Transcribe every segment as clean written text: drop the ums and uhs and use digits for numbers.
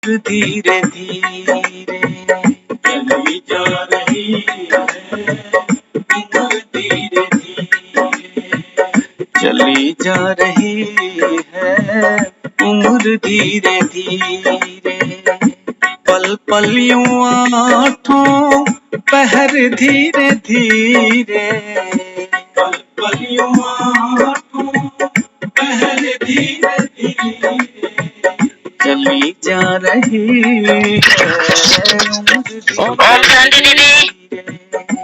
धीरे धीरे चली जा रही है उम्र धीरे धीरे चली जा रही है उम्र धीरे धीरे पल पल यूं आठों पहर धीरे धीरे पल पल यूं आठों पहर धीरे धीरे चली जा रही है ओम शांति दीदी।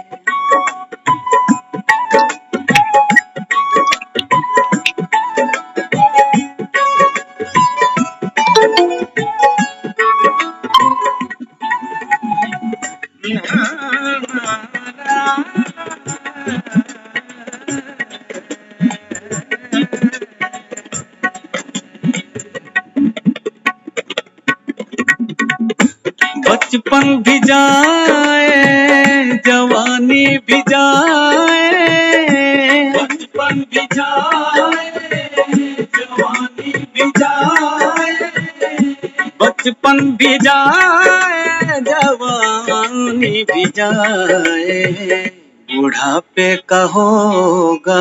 बचपन भी जाए जवानी भी जाए बचपन भी जाए जवानी भी जाए बचपन भी जाए जवानी भी जाए बुढ़ापे का होगा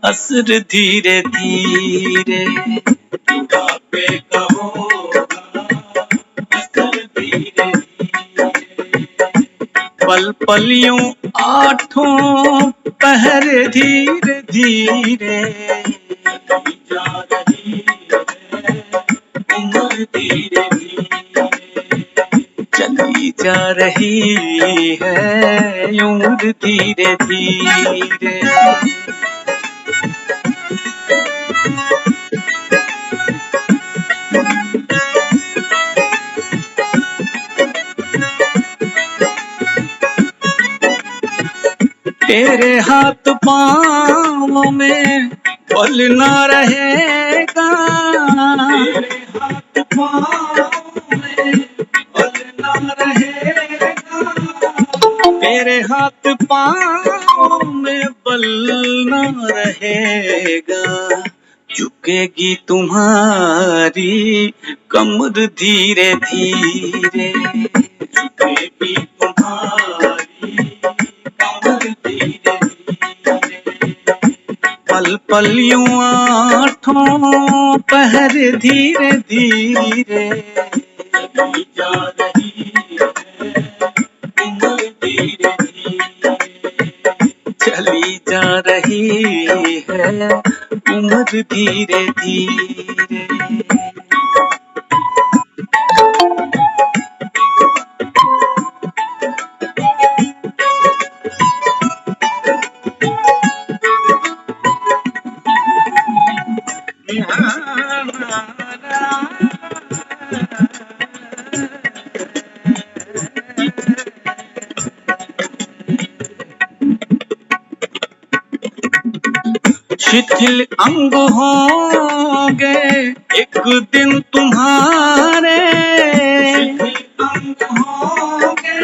असर धीरे धीरे बुढ़ापे का होगा असर धीरे धीरे पल पल यूं आठों पहर धीरे धीरे चली जा रही है उम्र धीरे धीरे चली जा रही है उम्र धीरे धीरे तेरे हाथ पाँव में बल न रहेगा तेरे हाथ पाँव में बल न रहेगा तेरे हाथ पाँव में बल न रहेगा झुकेगी तुम्हारी कमर धीरे धीरे झुकेगी तुम्हारी कमर धीरे धीरे पल पल यूं आठों पहर धीरे धीरे चली जा रही है उम्र धीरे धीरे चली जा रही है उम्र धीरे धीरे शिथिल अंग होंगे एक दिन तुम्हारे शिथिल अंग होंगे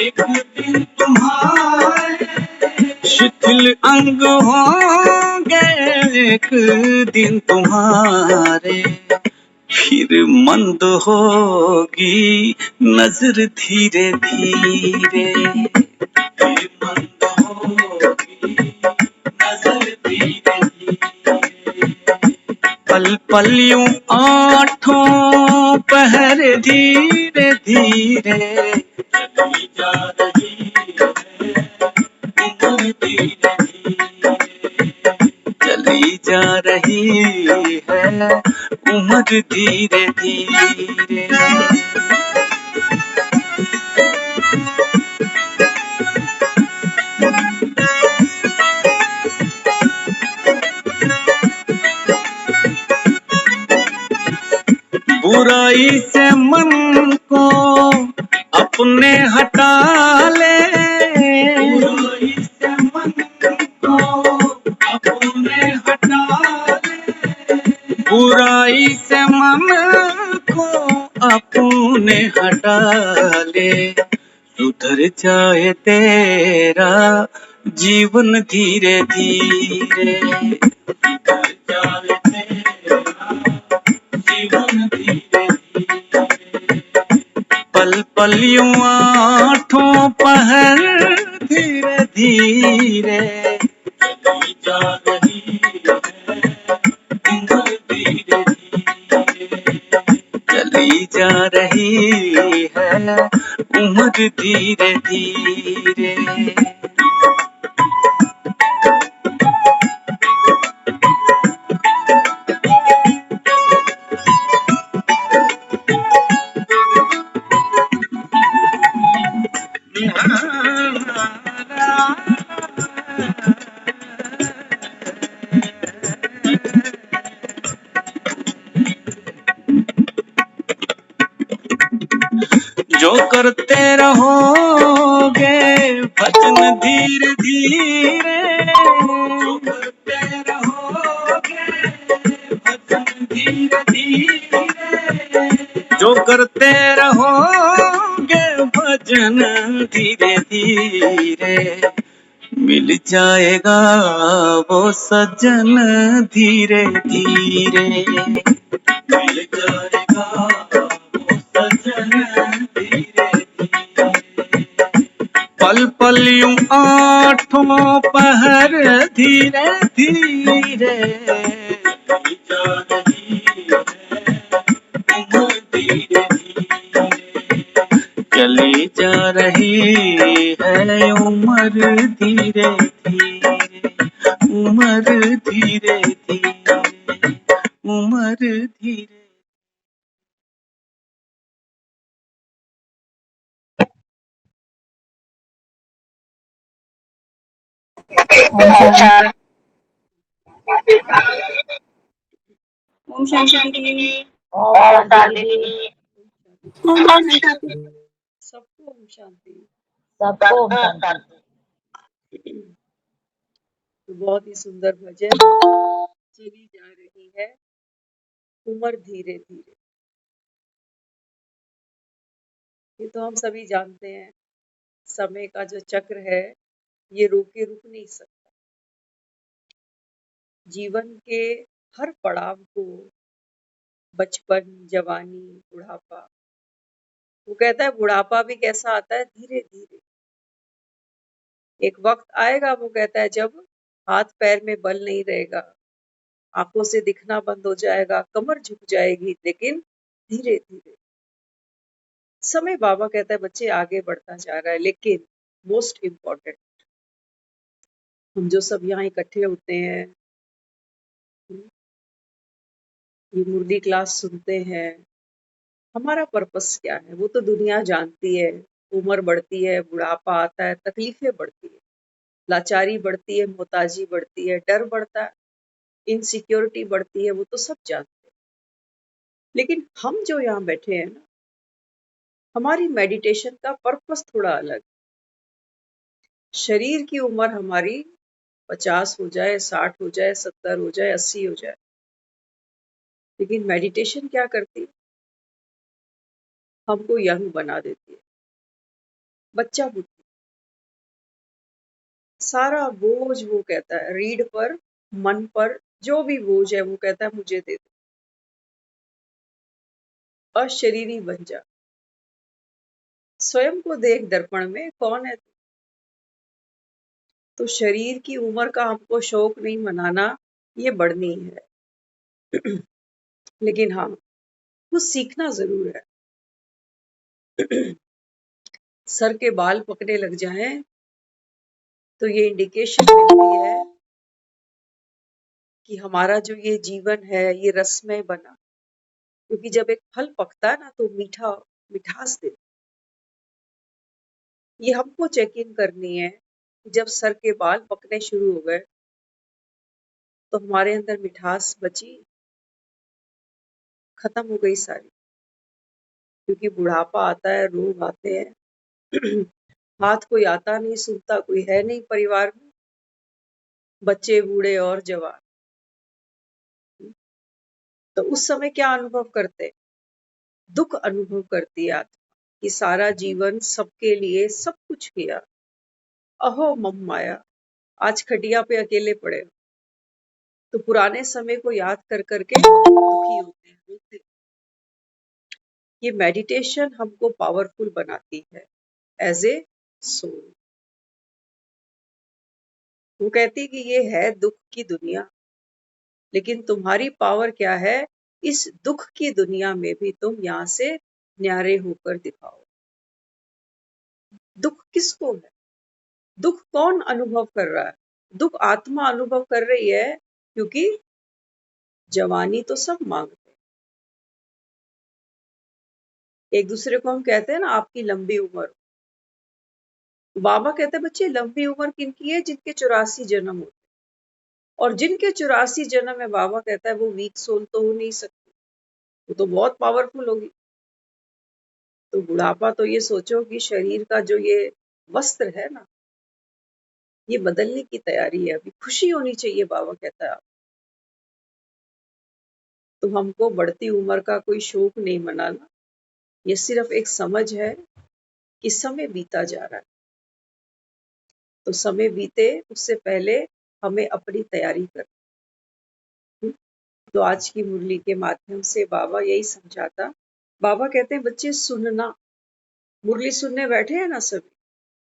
एक दिन तुम्हारे शिथिल अंग होंगे एक दिन तुम्हारे फिर मंद होगी नजर धीरे धीरे फिर मंद होगी नजर धीरे धीरे पल पल यूं आठों पहर धीरे धीरे चली जा रही है उम्र धीरे धीरे चली जा रही है उम्र धीरे धीरे बुराई से मन को अपने हटा ले बुराई से मन को अपने हटा ले बुराई से मन को अपने हटा ले सुधर जाए तेरा जीवन धीरे धीरे सुधर जाए तेरा जीवन धीरे धीरे पल पल यूं आठों पहर धीरे धीरे चली जा रही है उम्र धीरे धीरे चली जा रही है उम्र धीरे धीरे। जो करते रहोगे भजन धीरे धीरे जो करते रहोगे भजन धीरे धीरे जो करते रहोगे भजन धीरे धीरे मिल जाएगा वो सजन धीरे धीरे मिल जाएगा वो सजन धीरे धीरे पल पल यूं आठों पहर धीरे धीरे मिल जा रही है उम्र धीरे धीरे चली जा रही है उम्र धीरे धीरे उम्र धीरे धीरे उम्र धीरे। ओम शांति दीदी। ओम शांति दीदी। ओम शांति। सबको ओम शांति। सबको ओम शांति। तो बहुत ही सुंदर भजन चली जा रही है उम्र धीरे धीरे। ये तो हम सभी जानते हैं, समय का जो चक्र है ये रोके रुक नहीं सकता। जीवन के हर पड़ाव को, बचपन, जवानी, बुढ़ापा, वो कहता है बुढ़ापा भी कैसा आता है, धीरे धीरे। एक वक्त आएगा, वो कहता है, जब हाथ पैर में बल नहीं रहेगा, आंखों से दिखना बंद हो जाएगा, कमर झुक जाएगी, लेकिन धीरे धीरे। समय बाबा कहता है बच्चे आगे बढ़ता जा रहा है, लेकिन मोस्ट इम्पोर्टेंट, हम जो सब यहाँ इकट्ठे होते हैं, ये मुरली क्लास सुनते हैं, हमारा पर्पस क्या है वो तो दुनिया जानती है। उम्र बढ़ती है, बुढ़ापा आता है, तकलीफें बढ़ती है, लाचारी बढ़ती है, मोहताजी बढ़ती है, डर बढ़ता है, इनसिक्योरिटी बढ़ती है, वो तो सब जानते हैं। लेकिन हम जो यहाँ बैठे हैं ना, हमारी मेडिटेशन का पर्पस थोड़ा अलग। शरीर की उम्र हमारी 50 हो जाए, 60 हो जाए, 70 हो जाए, 80 हो जाए, लेकिन मेडिटेशन क्या करती है, हमको यंग बना देती है, बच्चा बुद्धि। सारा बोझ वो कहता है, रीढ़ पर, मन पर जो भी बोझ है वो कहता है मुझे दे दो, अशरीरी बन जा। स्वयं को देख दर्पण में, कौन है तू? तो शरीर की उम्र का हमको शौक नहीं मनाना, ये बढ़नी है। लेकिन हाँ, कुछ सीखना जरूर है। सर के बाल पकने लग जाएं तो ये इंडिकेशन मिलती है कि हमारा जो ये जीवन है ये रसमय बना। क्योंकि जब एक फल पकता है ना तो मीठा मिठास देता। ये हमको चेक इन करनी है कि जब सर के बाल पकने शुरू हो गए तो हमारे अंदर मिठास बची, खत्म हो गई सारी। क्योंकि बुढ़ापा आता है, रोग आते हैं, हाथ कोई आता नहीं, सुनता कोई है नहीं परिवार में, बच्चे, बूढ़े और जवान। तो उस समय क्या अनुभव करते, दुख अनुभव करती है आत्मा कि सारा जीवन सबके लिए सब कुछ किया, अहो मम माया, आज खटिया पे अकेले पड़े। तो पुराने समय को याद कर करके दुखी होते हैं, रोते हैं। ये मेडिटेशन हमको पावरफुल बनाती है एज ए सोल। वो कहती कि ये है दुख की दुनिया, लेकिन तुम्हारी पावर क्या है, इस दुख की दुनिया में भी तुम यहाँ से न्यारे होकर दिखाओ। दुख किसको है? दुख कौन अनुभव कर रहा है? दुख आत्मा अनुभव कर रही है, क्योंकि जवानी तो सब मांगते हैं। एक दूसरे को हम कहते हैं ना, आपकी लंबी उम्र। बाबा कहते हैं बच्चे लंबी उम्र किनकी है? जिनके 84 जन्म होते, और जिनके 84 जन्म है, बाबा कहता है वो वीक सोल तो हो नहीं सकती, वो तो बहुत पावरफुल होगी। तो बुढ़ापा तो ये सोचो कि शरीर का जो ये वस्त्र है ना, ये बदलने की तैयारी है, अभी खुशी होनी चाहिए। बाबा कहता है तो हमको बढ़ती उम्र का कोई शोक नहीं मनाना, ये सिर्फ एक समझ है कि समय बीता जा रहा है। तो समय बीते उससे पहले हमें अपनी तैयारी करनी। तो आज की मुरली के माध्यम से बाबा यही समझाता। बाबा कहते हैं बच्चे सुनना, मुरली सुनने बैठे हैं ना सभी,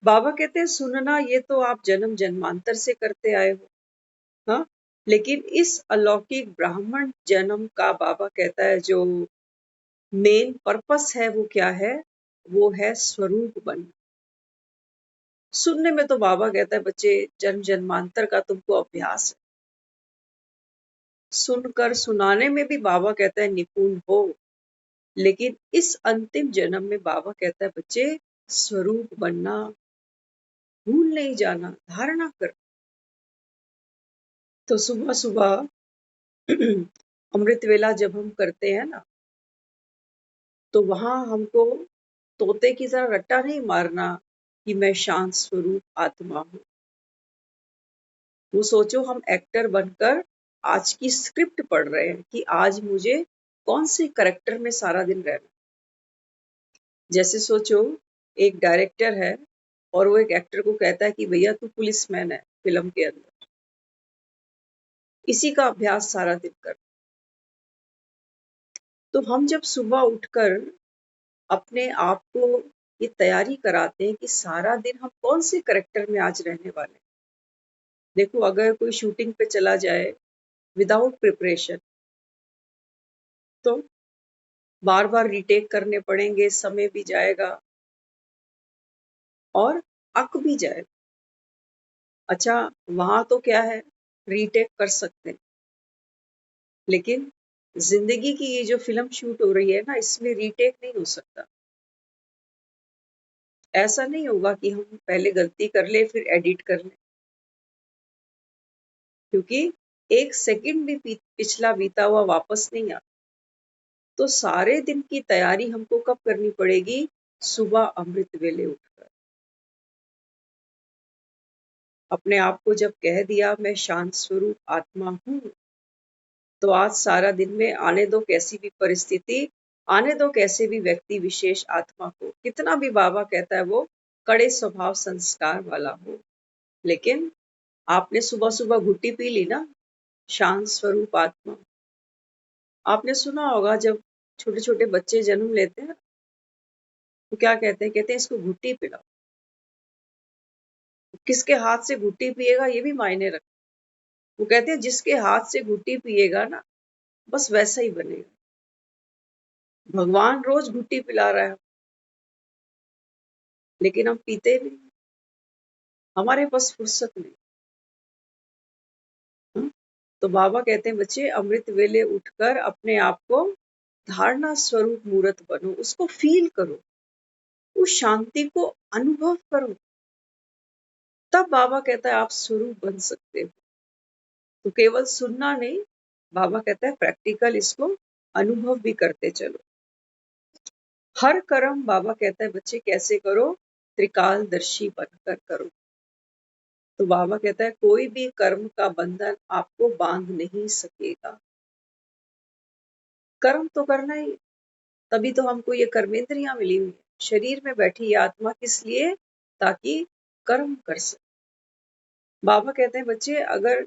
बाबा कहते हैं सुनना ये तो आप जन्म जन्मांतर से करते आए हो, हाँ, लेकिन इस अलौकिक ब्राह्मण जन्म का बाबा कहता है जो मेन पर्पस है वो क्या है? वो है स्वरूप बनना। सुनने में तो बाबा कहता है बच्चे जन्म जन्मांतर का तुमको अभ्यास है, सुनकर सुनाने में भी बाबा कहता है निपुण हो, लेकिन इस अंतिम जन्म में बाबा कहता है बच्चे स्वरूप बनना, भूल नहीं जाना, धारणा कर। तो सुबह सुबह अमृत वेला जब हम करते हैं ना, तो वहां हमको तोते की तरह रट्टा नहीं मारना कि मैं शांत स्वरूप आत्मा हूं। वो सोचो हम एक्टर बनकर आज की स्क्रिप्ट पढ़ रहे हैं कि आज मुझे कौन से करेक्टर में सारा दिन रहना। जैसे सोचो एक डायरेक्टर है और वो एक एक्टर को कहता है कि भैया तू पुलिसमैन है फिल्म के अंदर, इसी का अभ्यास सारा दिन कर। तो हम जब सुबह उठकर अपने आप को ये तैयारी कराते हैं कि सारा दिन हम कौन से करेक्टर में आज रहने वाले हैं। देखो अगर कोई शूटिंग पे चला जाए विदाउट प्रिपरेशन, तो बार बार रीटेक करने पड़ेंगे, समय भी जाएगा और अक भी जाएगा। अच्छा वहां तो क्या है, रीटेक कर सकते हैं, लेकिन जिंदगी की ये जो फिल्म शूट हो रही है ना, इसमें रीटेक नहीं हो सकता। ऐसा नहीं होगा कि हम पहले गलती कर ले फिर एडिट कर ले, क्योंकि एक सेकंड भी पिछला बीता हुआ वापस नहीं आता। तो सारे दिन की तैयारी हमको कब करनी पड़ेगी? सुबह अमृत वेले उठकर। अपने आप को जब कह दिया मैं शांत स्वरूप आत्मा हूं, तो आज सारा दिन में आने दो कैसी भी परिस्थिति, आने दो कैसे भी व्यक्ति विशेष आत्मा को, कितना भी बाबा कहता है वो कड़े स्वभाव संस्कार वाला हो, लेकिन आपने सुबह सुबह घुट्टी पी ली ना, शांत स्वरूप आत्मा। आपने सुना होगा जब छोटे छोटे बच्चे जन्म लेते हैं तो क्या कहते हैं? कहते हैं इसको घुट्टी पिलाओ। किसके हाथ से घुट्टी पिएगा ये भी मायने रखता। वो कहते हैं जिसके हाथ से घुट्टी पिएगा ना, बस वैसा ही बनेगा। भगवान रोज घुट्टी पिला रहा है, लेकिन हम पीते नहीं, हमारे पास फुर्सत नहीं। हाँ? तो बाबा कहते हैं बच्चे अमृत वेले उठकर अपने आप को धारणा स्वरूप मूर्त बनो, उसको फील करो, उस शांति को अनुभव करो, तब बाबा कहता है आप स्वरूप बन सकते हो। तो केवल सुनना नहीं, बाबा कहता है प्रैक्टिकल इसको अनुभव भी करते चलो। हर कर्म बाबा कहता है बच्चे कैसे करो? त्रिकालदर्शी बनकर करो। तो बाबा कहता है कोई भी कर्म का बंधन आपको बांध नहीं सकेगा। कर्म तो करना ही, तभी तो हमको ये कर्मेंद्रियां मिली हुई है। शरीर में बैठी ये आत्मा किस लिए? ताकि कर्म कर सके। बाबा कहते हैं बच्चे अगर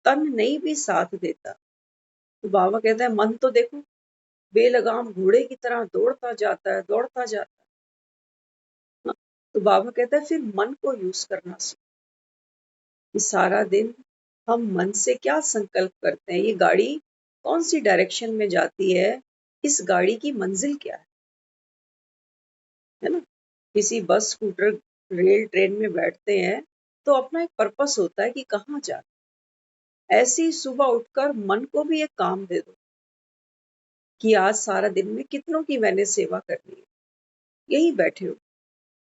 तन नहीं भी साथ देता, तो बाबा कहता है मन तो देखो, बेलगाम घोड़े की तरह दौड़ता जाता है, दौड़ता जाता है। हाँ, तो बाबा कहता है फिर मन को यूज करना सीखो कि सारा दिन हम मन से क्या संकल्प करते हैं, ये गाड़ी कौन सी डायरेक्शन में जाती है, इस गाड़ी की मंजिल क्या है ना। किसी बस, स्कूटर, रेल, ट्रेन में बैठते हैं तो अपना एक पर्पस होता है कि कहाँ जाना। ऐसे ही सुबह उठकर मन को भी एक काम दे दो कि आज सारा दिन में कितनों की मैंने सेवा करनी है। यही बैठे हो,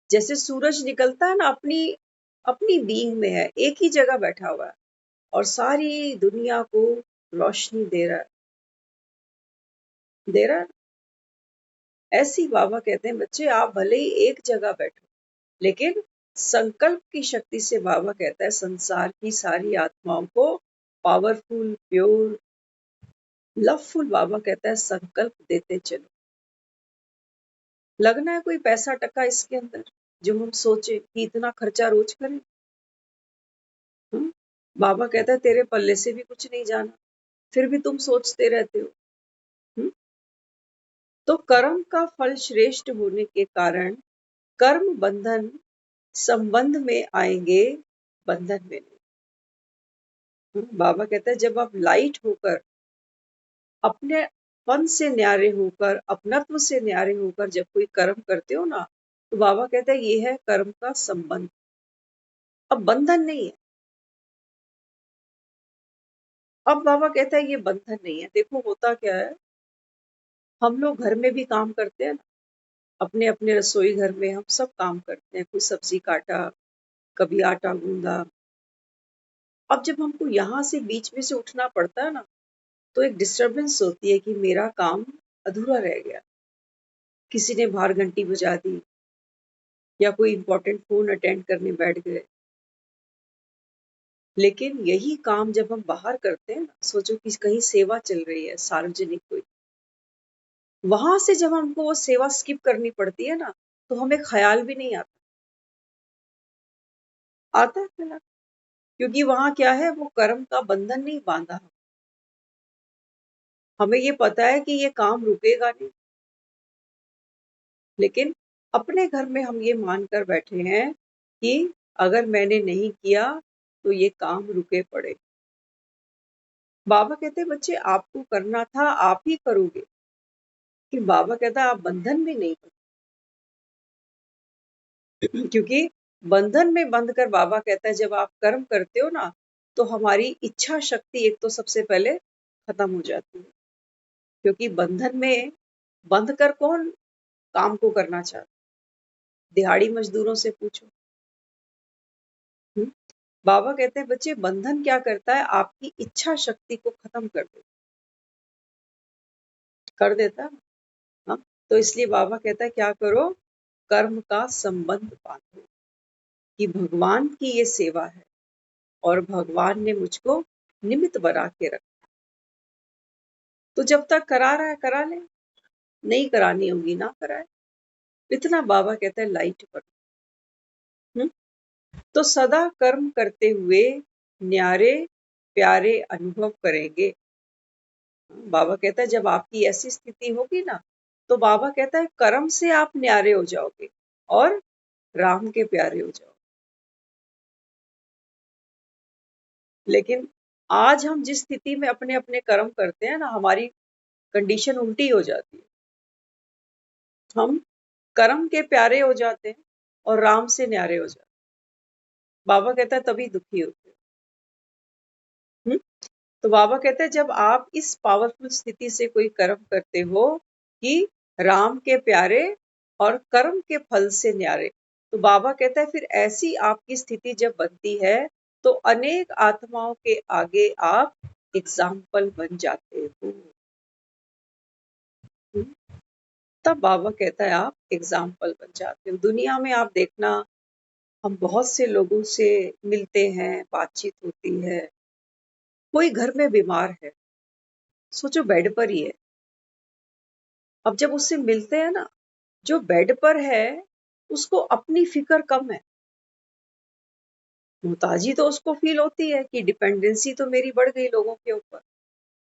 जैसे सूरज निकलता है ना, अपनी अपनी बीइंग में है, एक ही जगह बैठा हुआ है और सारी दुनिया को रोशनी दे रहा है, दे रहा है। ऐसी बाबा कहते हैं बच्चे, आप भले ही एक जगह बैठो, लेकिन संकल्प की शक्ति से बाबा कहता है संसार की सारी आत्माओं को पावरफुल, प्योर, लवफुल बाबा कहता है संकल्प देते चलो। लगना है कोई पैसा टका इसके अंदर जो हम सोचे कि इतना खर्चा रोज करें। बाबा कहता है तेरे पल्ले से भी कुछ नहीं जाना, फिर भी तुम सोचते रहते हो। तो कर्म का फल श्रेष्ठ होने के कारण कर्म बंधन संबंध में आएंगे, बंधन में नहीं। बाबा कहता है जब आप लाइट होकर, अपने पन से न्यारे होकर, अपनत्व से न्यारे होकर जब कोई कर्म करते हो ना, तो बाबा कहता है ये है कर्म का संबंध, अब बंधन नहीं है। अब बाबा कहता है ये बंधन नहीं है। देखो होता क्या है, हम लोग घर में भी काम करते हैं ना, अपने अपने रसोई घर में हम सब काम करते हैं, कोई सब्जी काटा, कभी आटा गूंदा। अब जब हमको यहाँ से बीच में से उठना पड़ता है ना, तो एक डिस्टरबेंस होती है कि मेरा काम अधूरा रह गया, किसी ने बाहर घंटी बजा दी या कोई इंपॉर्टेंट फोन अटेंड करने बैठ गए। लेकिन यही काम जब हम बाहर करते हैं ना, सोचो कि कहीं सेवा चल रही है सार्वजनिक कोई, वहां से जब हमको वो सेवा स्किप करनी पड़ती है ना, तो हमें ख्याल भी नहीं आता है ना, क्योंकि वहां क्या है, वो कर्म का बंधन नहीं बांधा। हमें ये पता है कि ये काम रुकेगा नहीं, लेकिन अपने घर में हम ये मानकर बैठे हैं कि अगर मैंने नहीं किया तो ये काम रुके पड़े। बाबा कहते बच्चे आपको करना था, आप ही करोगे, कि बाबा कहता आप बंधन में नहीं करो। क्योंकि बंधन में बंध कर बाबा कहता है जब आप कर्म करते हो ना, तो हमारी इच्छा शक्ति एक तो सबसे पहले खत्म हो जाती है, क्योंकि बंधन में बंध कर कौन काम को करना चाहता, दिहाड़ी मजदूरों से पूछो। बाबा कहते हैं बच्चे बंधन क्या करता है, आपकी इच्छा शक्ति को खत्म कर देता है। हाँ, तो इसलिए बाबा कहता है क्या करो, कर्म का संबंध बांधो कि भगवान की ये सेवा है और भगवान ने मुझको निमित्त बना के रखा। तो जब तक करा रहा है करा ले, नहीं करानी होगी ना कराए, इतना बाबा कहता है लाइट पर। तो सदा कर्म करते हुए न्यारे प्यारे अनुभव करेंगे। बाबा कहता है जब आपकी ऐसी स्थिति होगी ना, तो बाबा कहता है कर्म से आप न्यारे हो जाओगे और राम के प्यारे हो जाओगे। लेकिन आज हम जिस स्थिति में अपने अपने कर्म करते हैं ना, हमारी कंडीशन उल्टी हो जाती है। हम कर्म के प्यारे हो जाते हैं और राम से न्यारे हो जाते हैं। बाबा कहता है तभी दुखी होते हैं। तो बाबा कहते हैं जब आप इस पावरफुल स्थिति से कोई कर्म करते हो कि राम के प्यारे और कर्म के फल से न्यारे, तो बाबा कहता है फिर ऐसी आपकी स्थिति जब बनती है तो अनेक आत्माओं के आगे आप एग्जाम्पल बन जाते हो। तब बाबा कहता है आप एग्जाम्पल बन जाते हो। दुनिया में आप देखना, हम बहुत से लोगों से मिलते हैं, बातचीत होती है, कोई घर में बीमार है, सोचो बेड पर ही है, अब जब उससे मिलते हैं ना, जो बेड पर है उसको अपनी फिक्र कम है, मुहताजी तो उसको फील होती है कि डिपेंडेंसी तो मेरी बढ़ गई लोगों के ऊपर,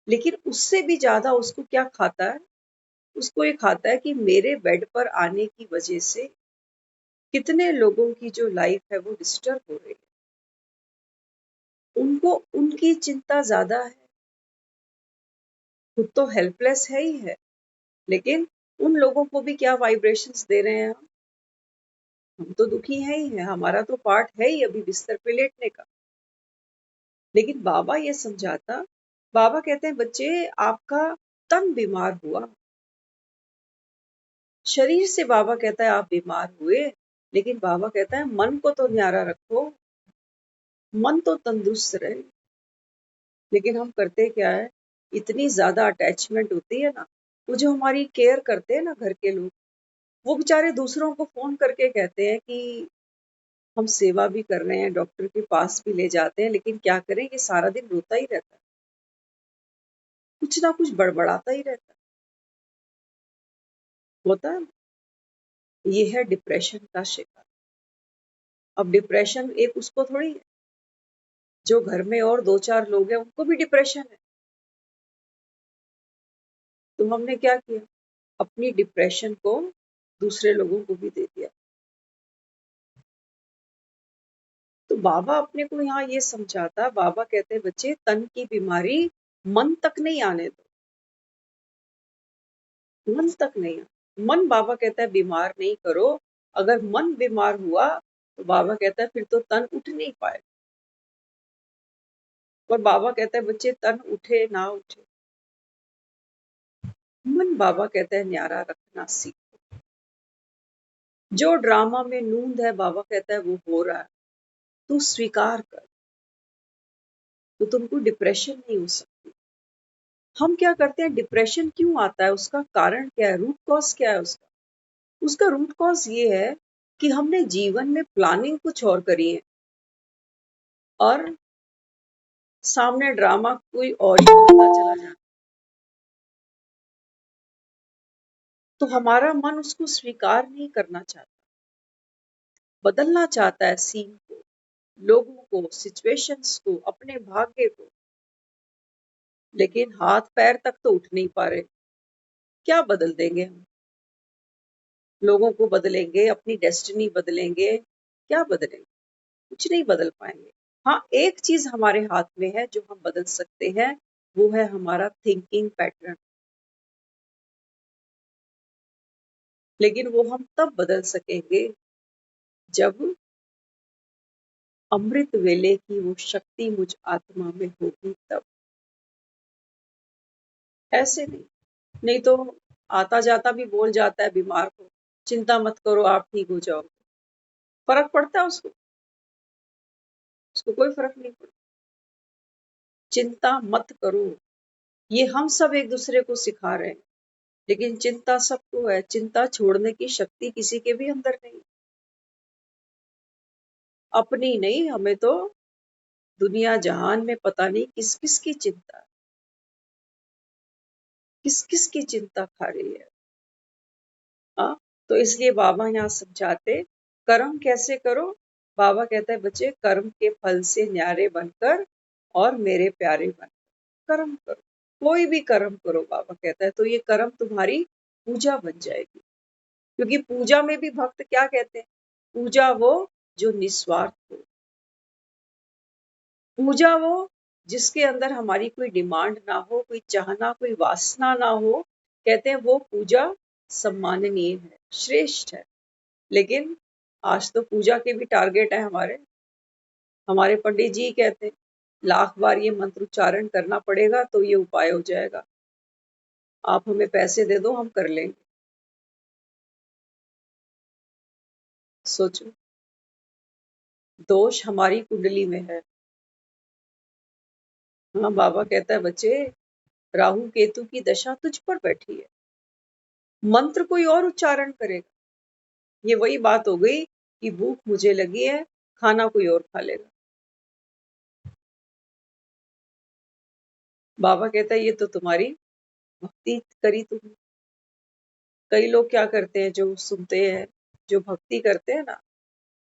लेकिन उससे भी ज्यादा उसको क्या खाता है, उसको ये खाता है कि मेरे बेड पर आने की वजह से कितने लोगों की जो लाइफ है वो डिस्टर्ब हो रही है। उनको उनकी चिंता ज्यादा है, खुद तो हेल्पलेस है ही है, लेकिन उन लोगों को भी क्या वाइब्रेशंस दे रहे हैं हम तो दुखी है ही है, हमारा तो पार्ट है ही अभी बिस्तर पे लेटने का। लेकिन बाबा ये समझाता, बाबा कहते हैं बच्चे आपका तन बीमार हुआ, शरीर से बाबा कहता है आप बीमार हुए, लेकिन बाबा कहता है मन को तो न्यारा रखो, मन तो तंदुरुस्त रहे। लेकिन हम करते क्या है, इतनी ज्यादा अटैचमेंट होती है ना, वो जो हमारी केयर करते हैं ना घर के लोग, वो बेचारे दूसरों को फोन करके कहते हैं कि हम सेवा भी कर रहे हैं, डॉक्टर के पास भी ले जाते हैं, लेकिन क्या करें ये सारा दिन रोता ही रहता है, कुछ ना कुछ बड़बड़ाता ही रहता है। होता है, ये है डिप्रेशन का शिकार। अब डिप्रेशन एक उसको थोड़ी है, जो घर में और 2-4 लोग हैं उनको भी डिप्रेशन है। तो हमने क्या किया, अपनी डिप्रेशन को दूसरे लोगों को भी दे दिया। तो बाबा अपने को यहाँ ये समझाता, बाबा कहते हैं बच्चे तन की बीमारी मन तक नहीं आने दो, मन तक नहीं। मन बाबा कहता है बीमार नहीं करो, अगर मन बीमार हुआ तो बाबा कहता है फिर तो तन उठ नहीं पाए। और बाबा कहता है बच्चे तन उठे ना उठे, मन बाबा कहता है न्यारा रखना सीखो। जो ड्रामा में नूंद है बाबा कहता है वो हो रहा है, तू स्वीकार कर, तो तुमको डिप्रेशन नहीं हो सकती। हम क्या करते हैं, डिप्रेशन क्यों आता है, उसका कारण क्या है, रूट कॉज क्या है उसका? उसका रूट कॉज ये है कि हमने जीवन में प्लानिंग कुछ और करी है और सामने ड्रामा कोई और ही होता चला जाता, तो हमारा मन उसको स्वीकार नहीं करना चाहता, बदलना चाहता है सीन को, लोगों को, सिचुएशंस को, अपने भाग्य को, लेकिन हाथ पैर तक तो उठ नहीं पा रहे। क्या बदल देंगे हम, लोगों को बदलेंगे, अपनी डेस्टिनी बदलेंगे, क्या बदलेंगे, कुछ नहीं बदल पाएंगे। हाँ, एक चीज हमारे हाथ में है जो हम बदल सकते हैं, वो है हमारा थिंकिंग पैटर्न। लेकिन वो हम तब बदल सकेंगे जब अमृत वेले की वो शक्ति मुझ आत्मा में होगी तब, ऐसे नहीं। नहीं तो आता जाता भी बोल जाता है बीमार को, चिंता मत करो आप ठीक हो जाओगे, फर्क पड़ता है उसको? उसको कोई फर्क नहीं पड़ता। चिंता मत करो, ये हम सब एक दूसरे को सिखा रहे हैं, लेकिन चिंता सबको है, चिंता छोड़ने की शक्ति किसी के भी अंदर नहीं, अपनी नहीं, हमें तो दुनिया जहान में पता नहीं किस किस की चिंता, किस किस की चिंता खा रही है। हाँ, तो इसलिए बाबा यहाँ समझाते, कर्म कैसे करो। बाबा कहता है बच्चे कर्म के फल से न्यारे बनकर और मेरे प्यारे बनकर कर्म करो, कोई भी कर्म करो बाबा कहता है, तो ये कर्म तुम्हारी पूजा बन जाएगी। क्योंकि पूजा में भी भक्त क्या कहते हैं, पूजा वो जो निस्वार्थ हो, पूजा वो जिसके अंदर हमारी कोई डिमांड ना हो, कोई चाहना, कोई वासना ना हो, कहते हैं वो पूजा सम्माननीय है, श्रेष्ठ है। लेकिन आज तो पूजा के भी टारगेट है हमारे पंडित जी कहते हैं 1,00,000 बार ये मंत्र उच्चारण करना पड़ेगा तो ये उपाय हो जाएगा, आप हमें पैसे दे दो हम कर लेंगे। सोचो, दोष हमारी कुंडली में है। हाँ, बाबा कहता है बच्चे राहु केतु की दशा तुझ पर बैठी है, मंत्र कोई और उच्चारण करेगा, ये वही बात हो गई कि भूख मुझे लगी है, खाना कोई और खा लेगा। बाबा कहता है ये तो तुम्हारी भक्ति करी तुमने। कई लोग क्या करते हैं, जो सुनते हैं, जो भक्ति करते हैं ना,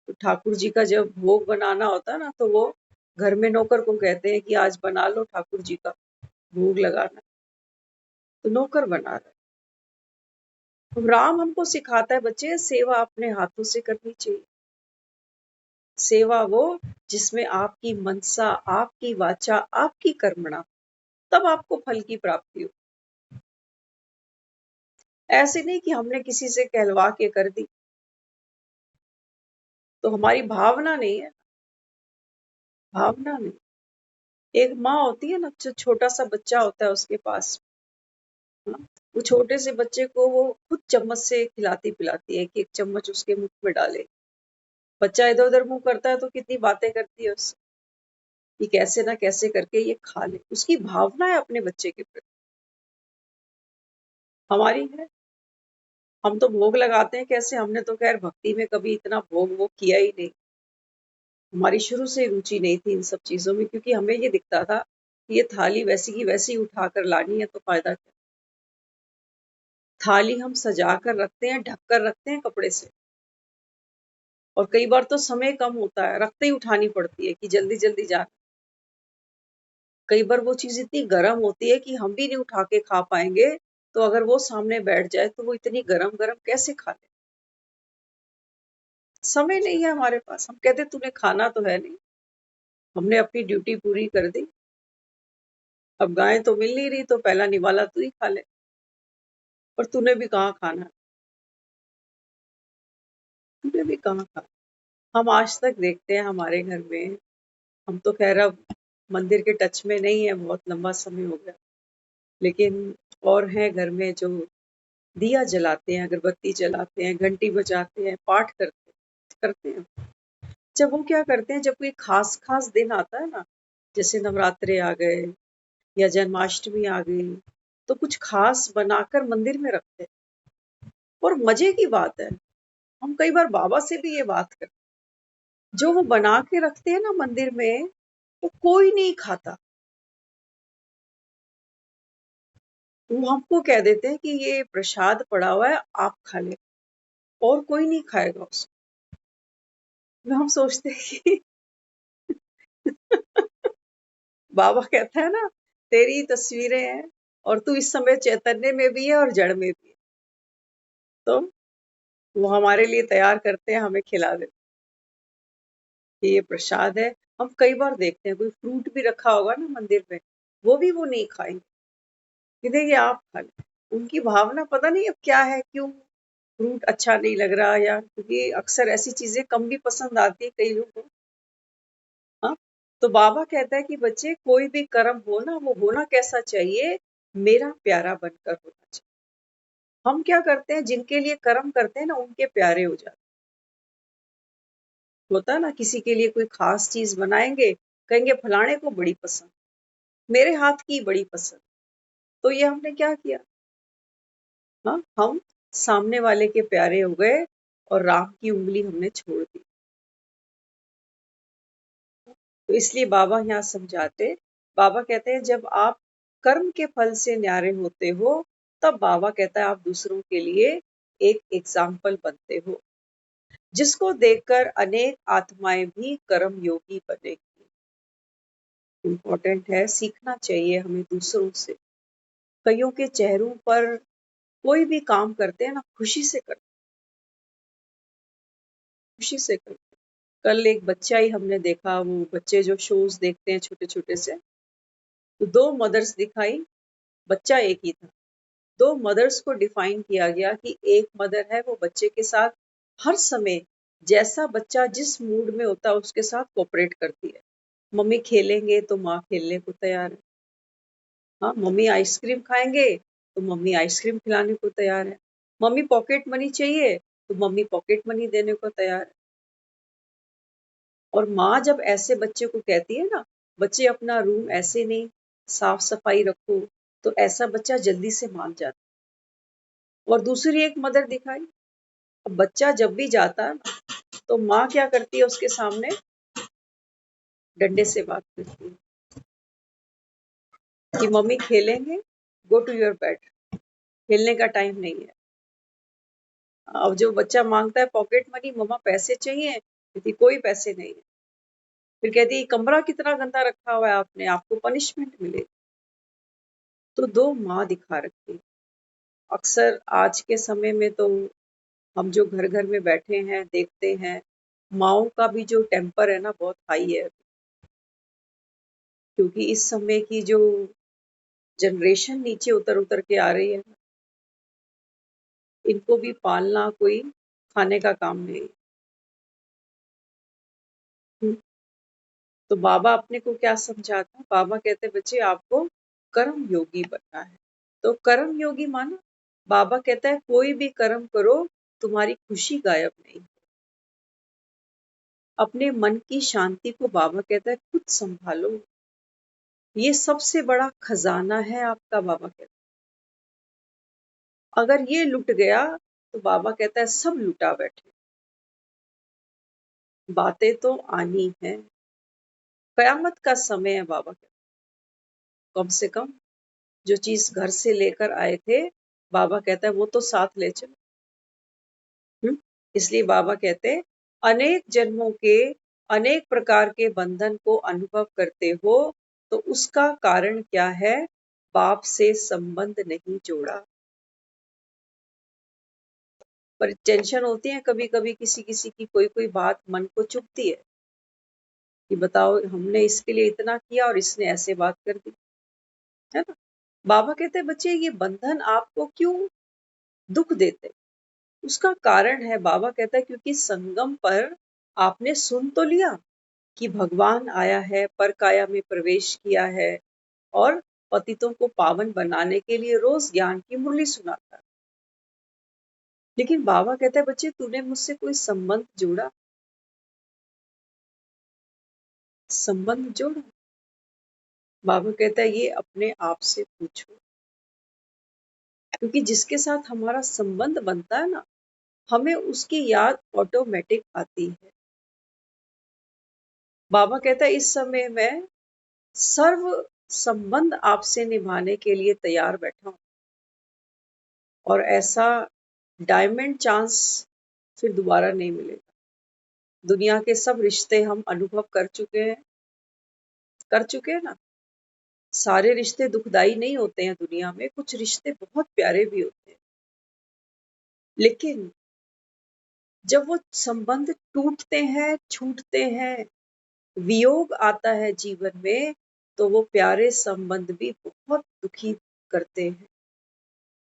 तो ठाकुर जी का जब भोग बनाना होता है ना, तो वो घर में नौकर को कहते हैं कि आज बना लो ठाकुर जी का भोग लगाना, तो नौकर बना रहा है। राम हमको सिखाता है बच्चे, सेवा अपने हाथों से करनी चाहिए। सेवा वो जिसमें आपकी मनसा, आपकी वाचा, आपकी कर्मणा, तब आपको फल की प्राप्ति हो। ऐसे नहीं कि हमने किसी से कहलवा के कर दी, तो हमारी भावना नहीं है, भावना नहीं। एक माँ होती है ना, जो छोटा सा बच्चा होता है उसके पास, हाँ, वो छोटे से बच्चे को वो खुद चम्मच से खिलाती पिलाती है कि एक चम्मच उसके मुख में डाले। बच्चा इधर उधर मुंह करता है तो कितनी बातें करती है उससे कि कैसे ना कैसे करके ये खा ले। उसकी भावना है अपने बच्चे के प्रति, हमारी है। हम तो भोग लगाते हैं कैसे, हमने तो खैर भक्ति में कभी इतना भोग वो किया ही नहीं। हमारी शुरू से रुचि नहीं थी इन सब चीजों में, क्योंकि हमें ये दिखता था कि ये थाली वैसी की वैसी उठा कर लानी है तो फायदा क्या। थाली हम सजा कर रखते हैं, ढक कर रखते हैं कपड़े से, और कई बार तो समय कम होता है, रखते ही उठानी पड़ती है कि जल्दी जल्दी जा। कई बार वो चीज इतनी गर्म होती है कि हम भी नहीं उठा के खा पाएंगे, तो अगर वो सामने बैठ जाए तो वो इतनी गरम गरम कैसे खा ले। समय नहीं है हमारे पास। हम कहते तूने खाना तो है नहीं, हमने अपनी ड्यूटी पूरी कर दी, अब गाय तो मिल नहीं रही तो पहला निवाला तू ही खा ले, और तूने भी कहाँ खाना, तूने भी कहाँ खाना। हम आज तक देखते हैं हमारे घर में, हम तो खैर अब मंदिर के टच में नहीं है, बहुत लंबा समय हो गया, लेकिन और हैं घर में जो दिया जलाते हैं, अगरबत्ती जलाते हैं, घंटी बजाते हैं, पाठ करते हैं। जब वो क्या करते हैं, जब कोई खास खास दिन आता है ना, जैसे नवरात्रे आ गए या जन्माष्टमी आ गई, तो कुछ खास बनाकर मंदिर में रखते हैं। और मजे की बात है, हम कई बार बाबा से भी ये बात करते हैं, जो वो बना के रखते हैं ना मंदिर में, वो कोई नहीं खाता। वो हमको कह देते हैं कि ये प्रसाद पड़ा हुआ है, आप खा ले, और कोई नहीं खाएगा उसको। हम सोचते हैं कि बाबा कहता है ना, तेरी तस्वीरें हैं और तू इस समय चैतन्य में भी है और जड़ में भी है, तो वो हमारे लिए तैयार करते हैं, हमें खिला देते हैं कि ये प्रसाद है। हम कई बार देखते हैं कोई फ्रूट भी रखा होगा ना मंदिर में, वो नहीं खाएंगे कि देखिए आप खा लें। उनकी भावना पता नहीं अब क्या है, क्यों फ्रूट अच्छा नहीं लग रहा, या क्योंकि अक्सर ऐसी चीजें कम भी पसंद आती है कई लोगों को। हाँ, तो बाबा कहता है कि बच्चे कोई भी कर्म हो ना, वो होना कैसा चाहिए, मेरा प्यारा बनकर होना चाहिए। हम क्या करते हैं, जिनके लिए कर्म करते हैं ना, उनके प्यारे हो जाते। होता है ना, किसी के लिए कोई खास चीज बनाएंगे, कहेंगे फलाने को बड़ी पसंद, मेरे हाथ की बड़ी पसंद, तो ये हमने क्या किया, हाँ, हम सामने वाले के प्यारे हो गए और राम की उंगली हमने छोड़ दी। तो इसलिए बाबा यहाँ समझाते, बाबा कहते हैं जब आप कर्म के फल से न्यारे होते हो, तब बाबा कहता है आप दूसरों के लिए एक एग्जाम्पल बनते हो, जिसको देखकर अनेक आत्माएं भी कर्म योगी बनेगी। इम्पोर्टेंट है, सीखना चाहिए हमें दूसरों से। कईयों के चेहरों पर कोई भी काम करते हैं ना, खुशी से करते, खुशी से करते। कल एक बच्चा ही हमने देखा, वो बच्चे जो शोज देखते हैं छोटे छोटे से, तो दो मदर्स दिखाई, बच्चा एक ही था। दो मदर्स को डिफाइन किया गया कि एक मदर है वो बच्चे के साथ हर समय, जैसा बच्चा जिस मूड में होता है उसके साथ कोऑपरेट करती है। मम्मी खेलेंगे तो माँ खेलने को तैयार है, हाँ, मम्मी आइसक्रीम खाएंगे तो मम्मी आइसक्रीम खिलाने को तैयार है, मम्मी पॉकेट मनी चाहिए तो मम्मी पॉकेट मनी देने को तैयार है। और माँ जब ऐसे बच्चे को कहती है ना, बच्चे अपना रूम ऐसे नहीं, साफ सफाई रखो, तो ऐसा बच्चा जल्दी से मान जाता है। और दूसरी एक मदर दिखाई, अब बच्चा जब भी जाता है ना, तो माँ क्या करती है, उसके सामने डंडे से बात करती है कि मम्मी खेलेंगे, गो टू योर बेड, खेलने का टाइम नहीं है। अब जो बच्चा मांगता है पॉकेट मनी, मम्मा पैसे चाहिए, कहती कोई पैसे नहीं है। फिर कहती कमरा कितना गंदा रखा हुआ है आपने, आपको पनिशमेंट मिलेगी। तो दो माँ दिखा रखी, अक्सर आज के समय में तो हम जो घर घर में बैठे हैं देखते हैं, माँओं का भी जो टेम्पर है ना बहुत हाई है, क्योंकि इस समय की जो जनरेशन नीचे उतर उतर के आ रही है, इनको भी पालना कोई खाने का काम नहीं। तो बाबा अपने को क्या समझाता? बाबा कहते बच्चे आपको कर्म योगी बनना है। तो कर्म योगी माना, बाबा कहता है कोई भी कर्म करो, तुम्हारी खुशी गायब नहीं। अपने मन की शांति को बाबा कहता है खुद संभालो, ये सबसे बड़ा खजाना है आपका। बाबा कहता है अगर ये लुट गया तो बाबा कहता है सब लुटा बैठे। बातें तो आनी है, कयामत का समय है। बाबा कहता है कम से कम जो चीज घर से लेकर आए थे, बाबा कहता है वो तो साथ ले चलो। इसलिए बाबा कहते हैं अनेक जन्मों के अनेक प्रकार के बंधन को अनुभव करते हो, तो उसका कारण क्या है? बाप से संबंध नहीं जोड़ा। पर टेंशन होती है कभी कभी, किसी किसी की कोई कोई बात मन को चुभती है कि बताओ हमने इसके लिए इतना किया और इसने ऐसे बात कर दी, है ना। बाबा कहते हैं बच्चे ये बंधन आपको क्यों दुख देते? उसका कारण है, बाबा कहता है क्योंकि संगम पर आपने सुन तो लिया कि भगवान आया है, पर काया में प्रवेश किया है और पतितों को पावन बनाने के लिए रोज ज्ञान की मुरली सुनाता है। लेकिन बाबा कहता है बच्चे तूने मुझसे कोई संबंध जोड़ा? संबंध जोड़ा? बाबा कहता है ये अपने आप से पूछो, क्योंकि जिसके साथ हमारा संबंध बनता है ना, हमें उसकी याद ऑटोमेटिक आती है। बाबा कहता है इस समय मैं सर्व संबंध आपसे निभाने के लिए तैयार बैठा हूं, और ऐसा डायमंड चांस फिर दोबारा नहीं मिलेगा। दुनिया के सब रिश्ते हम अनुभव कर चुके हैं ना। सारे रिश्ते दुखदाई नहीं होते हैं दुनिया में, कुछ रिश्ते बहुत प्यारे भी होते हैं, लेकिन जब वो संबंध टूटते हैं, छूटते हैं, वियोग आता है जीवन में, तो वो प्यारे संबंध भी बहुत दुखी करते हैं,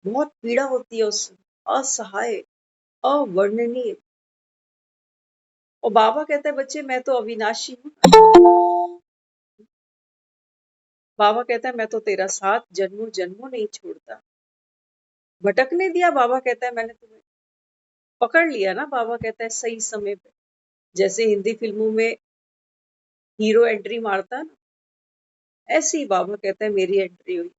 बहुत पीड़ा होती है उसमें, असहाय, अवर्णनीय। और बाबा कहता है बच्चे मैं तो अविनाशी हूँ। बाबा कहता है मैं तो तेरा साथ जन्मों जन्मों नहीं छोड़ता। भटकने दिया? बाबा कहता है मैंने तुम्हें पकड़ लिया ना। बाबा कहता है सही समय पे, जैसे हिंदी फिल्मों में हीरो एंट्री मारता है ना, ऐसे ही बाबा कहता है मेरी एंट्री हुई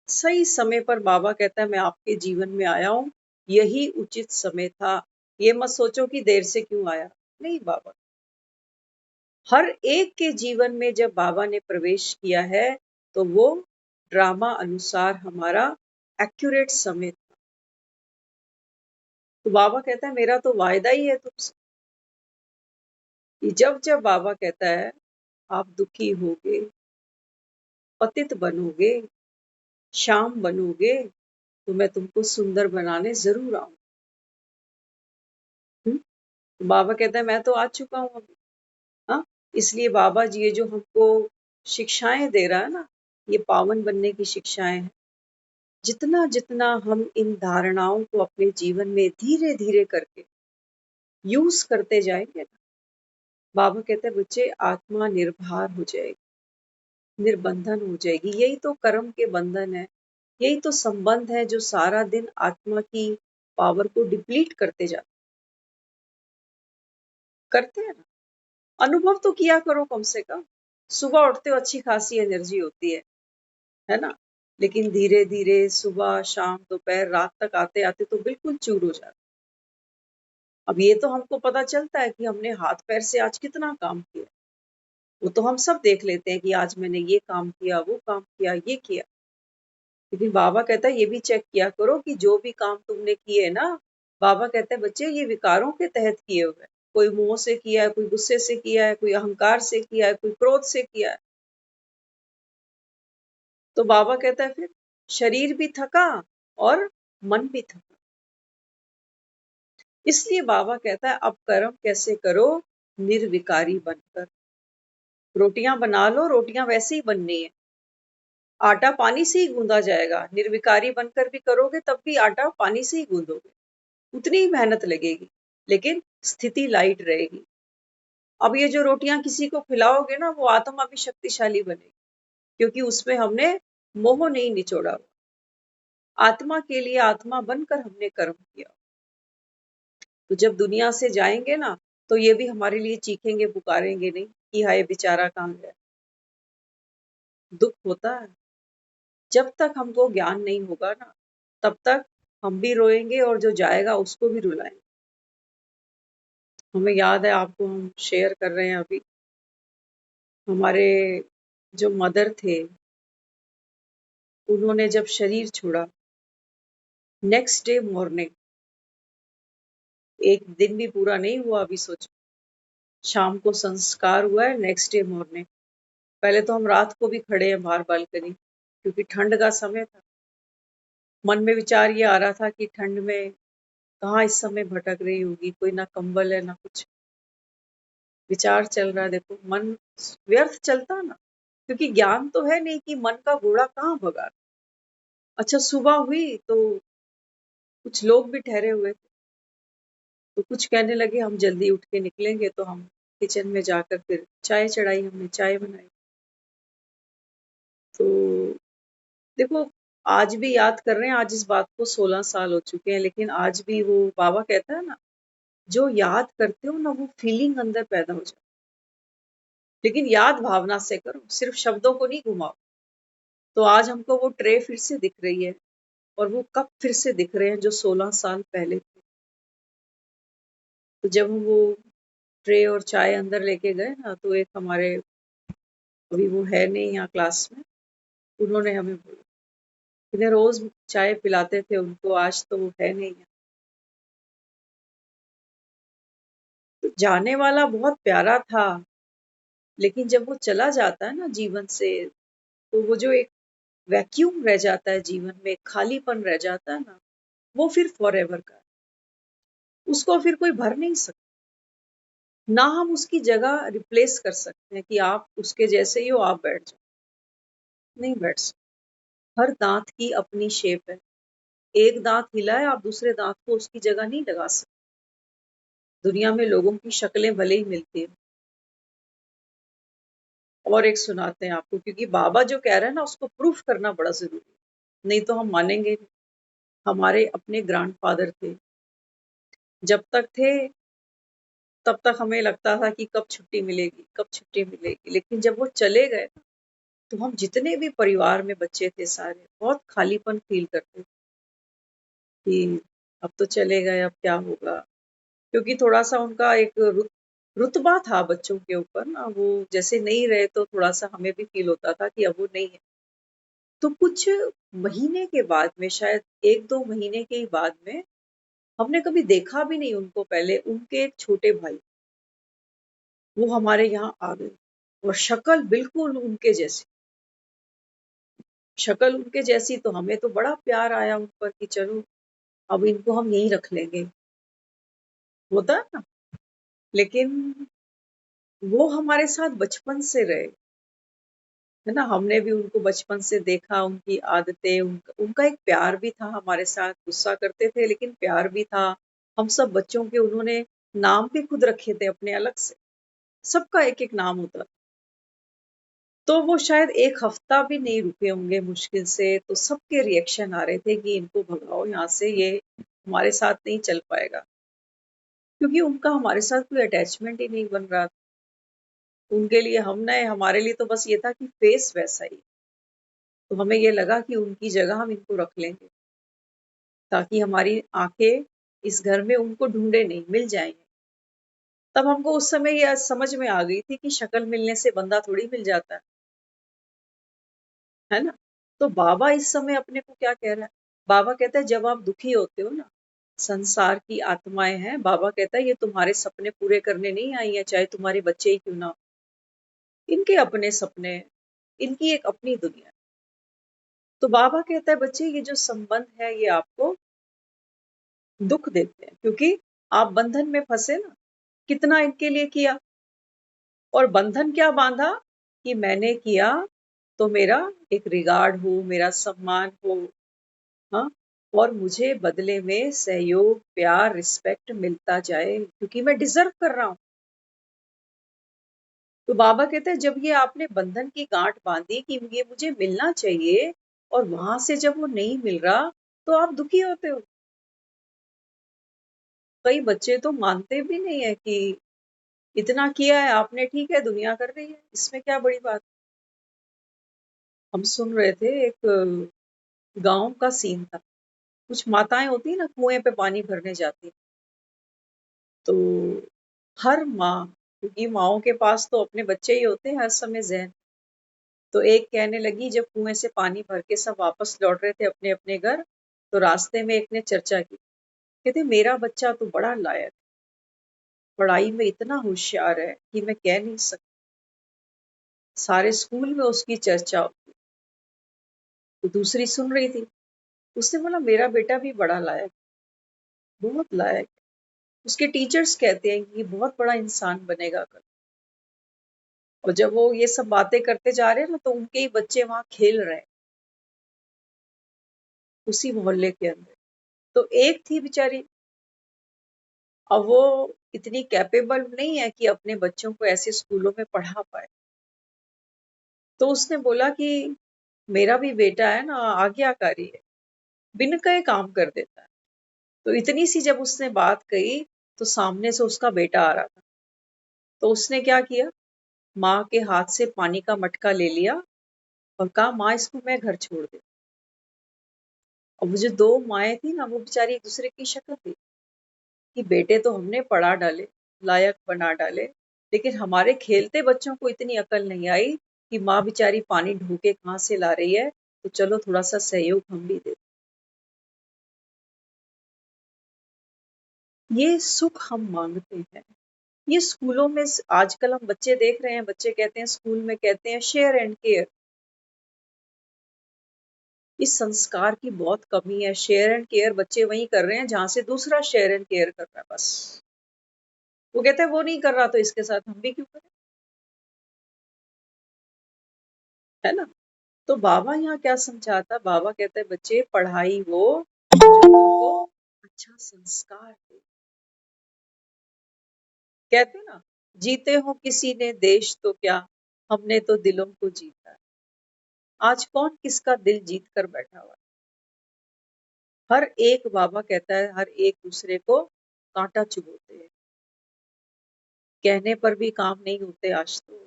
सही समय पर। बाबा कहता है मैं आपके जीवन में आया हूँ, यही उचित समय था। ये मत सोचो कि देर से क्यों आया, नहीं। बाबा हर एक के जीवन में जब बाबा ने प्रवेश किया है, तो वो ड्रामा अनुसार हमारा एक्यूरेट समय था। तो बाबा कहता है मेरा तो वायदा ही है तुमसे कि जब जब बाबा कहता है आप दुखी होगे, पतित बनोगे, शाम बनोगे, तो मैं तुमको सुंदर बनाने जरूर आऊंगा। तो बाबा कहता है मैं तो आ चुका हूं अभी। हाँ, इसलिए बाबा जी ये जो हमको शिक्षाएं दे रहा है ना, ये पावन बनने की शिक्षाएं हैं। जितना जितना हम इन धारणाओं को अपने जीवन में धीरे धीरे करके यूज करते जाएंगे ना, बाबा कहते हैं बच्चे आत्मा निर्भर हो जाएगी, निर्बंधन हो जाएगी। यही तो कर्म के बंधन है, यही तो संबंध है जो सारा दिन आत्मा की पावर को डिप्लीट करते जाते करते हैं ना। अनुभव तो किया करो कम से कम। सुबह उठते हो अच्छी खासी एनर्जी होती है ना, लेकिन धीरे धीरे सुबह शाम दोपहर रात तक आते आते तो बिल्कुल चूर हो जाते। अब ये तो हमको पता चलता है कि हमने हाथ पैर से आज कितना काम किया, वो तो हम सब देख लेते हैं कि आज मैंने ये काम किया, वो काम किया, ये किया। लेकिन बाबा कहता है ये भी चेक किया करो कि जो भी काम तुमने किए ना, बाबा कहते हैं बच्चे ये विकारों के तहत किए हुए हैं। कोई मोह से किया है, कोई गुस्से से किया है, कोई अहंकार से किया है, कोई क्रोध से किया है। तो बाबा कहता है फिर शरीर भी थका और मन भी थका। इसलिए बाबा कहता है अब कर्म कैसे करो, निर्विकारी बनकर। रोटियां बना लो, रोटियां वैसे ही बननी है, आटा पानी से ही गूंदा जाएगा। निर्विकारी बनकर भी करोगे तब भी आटा पानी से ही गूंदोगे, उतनी ही मेहनत लगेगी, लेकिन स्थिति लाइट रहेगी। अब ये जो रोटियां किसी को खिलाओगे ना, वो आत्मा भी शक्तिशाली बनेगी, क्योंकि उसमें हमने मोह नहीं निचोड़ा हुआ। आत्मा के लिए आत्मा बनकर हमने कर्म किया। तो जब दुनिया से जाएंगे ना, तो ये भी हमारे लिए चीखेंगे, पुकारेंगे नहीं कि हाय बेचारा कहाँ गया। दुख होता है। जब तक हमको ज्ञान नहीं होगा ना, तब तक हम भी रोएंगे और जो जाएगा उसको भी रुलाएंगे। हमें याद है, आपको हम शेयर कर रहे हैं अभी, हमारे जो मदर थे, उन्होंने जब शरीर छोड़ा, नेक्स्ट डे मॉर्निंग, एक दिन भी पूरा नहीं हुआ अभी सोचो, शाम को संस्कार हुआ है, नेक्स्ट डे मॉर्निंग। पहले तो हम रात को भी खड़े हैं बाहर बालकनी, क्योंकि ठंड का समय था। मन में विचार ये आ रहा था कि ठंड में कहाँ इस समय भटक रही होगी, कोई ना कंबल है ना कुछ। विचार चल रहा है, देखो मन व्यर्थ चलता ना, क्योंकि ज्ञान तो है नहीं कि मन का घोड़ा कहाँ भगा। अच्छा, सुबह हुई तो कुछ लोग भी ठहरे हुए थे, तो कुछ कहने लगे हम जल्दी उठ के निकलेंगे। तो हम किचन में जाकर फिर चाय चढ़ाई, हमने चाय बनाई। तो देखो, आज भी याद कर रहे हैं, आज इस बात को 16 साल हो चुके हैं, लेकिन आज भी वो बाबा कहता है ना, जो याद करते हो ना, वो फीलिंग अंदर पैदा हो जाती। लेकिन याद भावना से करो, सिर्फ शब्दों को नहीं घुमाओ। तो आज हमको वो ट्रे फिर से दिख रही है, और वो कप फिर से दिख रहे हैं जो 16 साल पहले थे। तो जब हम वो ट्रे और चाय अंदर लेके गए ना, तो एक हमारे, अभी वो है नहीं यहाँ क्लास में, उन्होंने हमें बोला, इन्हें रोज चाय पिलाते थे उनको, आज तो वो है नहीं है। तो जाने वाला बहुत प्यारा था, लेकिन जब वो चला जाता है ना जीवन से, तो वो जो एक वैक्यूम रह जाता है जीवन में, खालीपन रह जाता है ना, वो फिर फॉरएवर का है। उसको फिर कोई भर नहीं सकता। ना हम उसकी जगह रिप्लेस कर सकते हैं कि आप उसके जैसे ही हो, आप बैठ जाओ, नहीं बैठ सकते। हर दांत की अपनी शेप है। एक दांत हिला है, आप दूसरे दांत को उसकी जगह नहीं लगा सकते। दुनिया में लोगों की शक्लें भले ही मिलती है। और एक सुनाते हैं आपको, क्योंकि बाबा जो कह रहे हैं ना, उसको प्रूफ करना बड़ा जरूरी है, नहीं तो हम मानेंगे नहीं। हमारे अपने ग्रैंडफादर थे, जब तक थे तब तक हमें लगता था कि कब छुट्टी मिलेगी, कब छुट्टी मिलेगी। लेकिन जब वो चले गए, तो हम जितने भी परिवार में बच्चे थे, सारे बहुत खालीपन फील करते थे कि अब तो चले गए, अब क्या होगा। क्योंकि थोड़ा सा उनका एक रुतबा था बच्चों के ऊपर ना, वो जैसे नहीं रहे तो थोड़ा सा हमें भी फील होता था कि अब वो नहीं है। तो कुछ महीने के बाद में, शायद 1-2 महीने के ही बाद में, हमने कभी देखा भी नहीं उनको पहले, उनके एक छोटे भाई वो हमारे यहाँ आ गए, और शक्ल बिल्कुल उनके जैसी, शक्ल उनके जैसी। तो हमें तो बड़ा प्यार आया उन पर कि चलो अब इनको हम यहीं रख लेंगे, होता है ना। लेकिन वो हमारे साथ बचपन से रहे, है ना। हमने भी उनको बचपन से देखा, उनकी आदतें, उनका एक प्यार भी था हमारे साथ। गुस्सा करते थे लेकिन प्यार भी था। हम सब बच्चों के उन्होंने नाम भी खुद रखे थे अपने अलग से, सबका एक एक नाम होता था। तो वो शायद 1 हफ्ता भी नहीं रुके होंगे मुश्किल से, तो सबके रिएक्शन आ रहे थे कि इनको भगाओ यहाँ से, ये हमारे साथ नहीं चल पाएगा। क्योंकि उनका हमारे साथ कोई अटैचमेंट ही नहीं बन रहा था। उनके लिए हम नए, हमारे लिए तो बस ये था कि फेस वैसा ही। तो हमें ये लगा कि उनकी जगह हम इनको रख लेंगे, ताकि हमारी आंखें इस घर में उनको ढूंढे नहीं, मिल जाएंगे। तब हमको उस समय ये समझ में आ गई थी कि शक्ल मिलने से बंदा थोड़ी मिल जाता है ना। तो बाबा इस समय अपने को क्या कह रहा है? बाबा कहता है जब आप दुखी होते हो ना, संसार की आत्माएं हैं, बाबा कहता है ये तुम्हारे सपने पूरे करने नहीं आई है, चाहे तुम्हारे बच्चे ही क्यों ना हो। इनके अपने सपने हैं, इनकी एक अपनी दुनिया है। तो बाबा कहता है बच्चे ये जो संबंध है ये आपको दुख देते हैं, क्योंकि आप बंधन में फंसे ना। कितना इनके लिए किया, और बंधन क्या बांधा कि मैंने किया तो मेरा एक रिगार्ड हो, मेरा सम्मान हो, हाँ, और मुझे बदले में सहयोग, प्यार, रिस्पेक्ट मिलता जाए, क्योंकि मैं डिजर्व कर रहा हूं। तो बाबा कहते हैं जब ये आपने बंधन की गांठ बांधी कि ये मुझे मिलना चाहिए, और वहां से जब वो नहीं मिल रहा तो आप दुखी होते हो। कई बच्चे तो मानते भी नहीं है कि इतना किया है आपने, ठीक है, दुनिया कर रही है, इसमें क्या बड़ी बात। हम सुन रहे थे एक गांव का सीन था। कुछ माताएं होती है ना, कुएं पे पानी भरने जाती, तो हर माँ, क्योंकि माओं के पास तो अपने बच्चे ही होते हैं हर समय जहन, तो एक कहने लगी जब कुएं से पानी भर के सब वापस लौट रहे थे अपने अपने घर, तो रास्ते में एक ने चर्चा की, कहते मेरा बच्चा तो बड़ा लायक, पढ़ाई में इतना होशियार है कि मैं कह नहीं सकती, सारे स्कूल में उसकी चर्चा होती। तो दूसरी सुन रही थी, उसने बोला मेरा बेटा भी बड़ा लायक, बहुत लायक है, उसके टीचर्स कहते हैं कि ये बहुत बड़ा इंसान बनेगा कल। और जब वो ये सब बातें करते जा रहे हैं ना, तो उनके ही बच्चे वहां खेल रहे हैं उसी मोहल्ले के अंदर। तो एक थी बेचारी, अब वो इतनी कैपेबल नहीं है कि अपने बच्चों को ऐसे स्कूलों में पढ़ा पाए, तो उसने बोला कि मेरा भी बेटा है ना, आज्ञाकारी है, बिन कहे काम कर देता है। तो इतनी सी जब उसने बात कही, तो सामने से उसका बेटा आ रहा था, तो उसने क्या किया, माँ के हाथ से पानी का मटका ले लिया और कहा माँ इसको मैं घर छोड़ दे। और वो जो दो माएँ थी ना, वो बेचारी एक दूसरे की शक्ल थी कि बेटे तो हमने पढ़ा डाले, लायक बना डाले, लेकिन हमारे खेलते बच्चों को इतनी अकल नहीं आई कि माँ बेचारी पानी ढूके कहाँ से ला रही है, तो चलो थोड़ा सा सहयोग हम भी दे। ये सुख हम मांगते हैं। ये स्कूलों में आजकल हम बच्चे देख रहे हैं, बच्चे कहते हैं स्कूल में, कहते हैं शेयर एंड केयर। इस संस्कार की बहुत कमी है। शेयर एंड केयर बच्चे वही कर रहे हैं जहां से दूसरा शेयर एंड केयर कर रहा है, बस। वो कहते हैं वो नहीं कर रहा तो इसके साथ हम भी क्यों करें, है ना। तो बाबा यहाँ क्या समझाता, बाबा कहते हैं बच्चे पढ़ाई वो जो तुमको अच्छा संस्कार दे। कहते ना, जीते हो किसी ने देश तो क्या, हमने तो दिलों को जीता है। आज कौन किसका दिल जीत कर बैठा हुआ है। हर एक, बाबा कहता है, हर एक दूसरे को कांटा चुभोते हैं, कहने पर भी काम नहीं होते आज तो।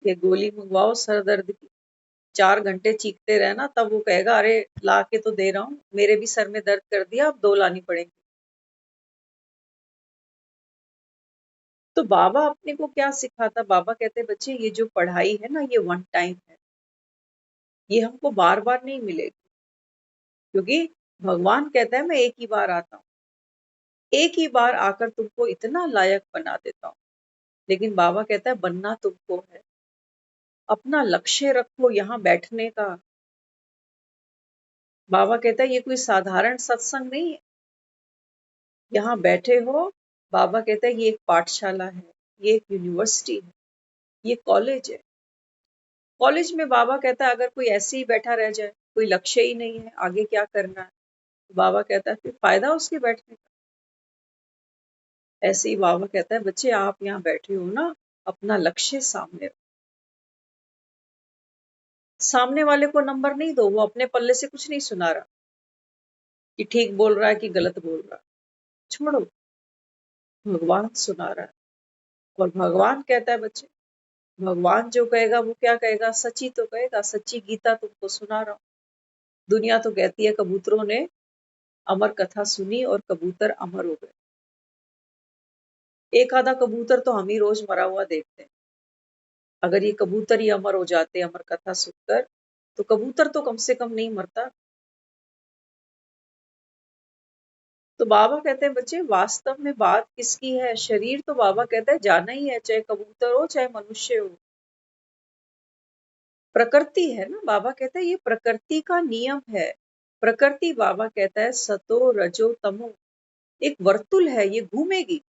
ये गोली मंगवाओ सर दर्द की, 4 घंटे चीखते रहना, तब वो कहेगा अरे ला के तो दे रहा हूँ, मेरे भी सर में दर्द कर दिया, अब 2 लानी पड़ेगी। तो बाबा अपने को क्या सिखाता, बाबा कहते बच्चे ये जो पढ़ाई है ना, ये वन टाइम है, ये हमको बार बार नहीं मिलेगी, क्योंकि भगवान कहता है मैं एक ही बार आता हूँ, एक ही बार आकर तुमको इतना लायक बना देता हूँ। लेकिन बाबा कहता है बनना तुमको है, अपना लक्ष्य रखो यहाँ बैठने का। बाबा कहता है ये कोई साधारण सत्संग नहीं है, यहाँ बैठे हो, बाबा कहता है ये एक पाठशाला है, ये एक यूनिवर्सिटी है, ये कॉलेज है। कॉलेज में बाबा कहता है अगर कोई ऐसे ही बैठा रह जाए, कोई लक्ष्य ही नहीं है आगे क्या करना है, तो बाबा कहता है फिर फायदा उसके बैठने का। ऐसे ही बाबा कहता है बच्चे आप यहाँ बैठे हो ना, अपना लक्ष्य सामने रखो। सामने वाले को नंबर नहीं दो, वो अपने पल्ले से कुछ नहीं सुना रहा कि ठीक बोल रहा है कि गलत बोल रहा है, छोड़ो, भगवान सुना रहा है। और भगवान कहता है बच्चे, भगवान जो कहेगा वो क्या कहेगा, सच्ची तो कहेगा, सच्ची गीता तुमको सुना रहा हूँ। दुनिया तो कहती है कबूतरों ने अमर कथा सुनी और कबूतर अमर हो गए। एक आधा कबूतर तो हम ही रोज मरा हुआ देखते हैं। अगर ये कबूतर ही अमर हो जाते अमर कथा सुनकर, तो कबूतर तो कम से कम नहीं मरता। तो बाबा कहते हैं बच्चे वास्तव में बात किसकी है, शरीर तो बाबा कहता है जाना ही है, चाहे कबूतर हो चाहे मनुष्य हो। प्रकृति है ना, बाबा कहता है ये प्रकृति का नियम है। प्रकृति बाबा कहता है सतो रजो तमो, एक वर्तुल है, ये घूमेगी।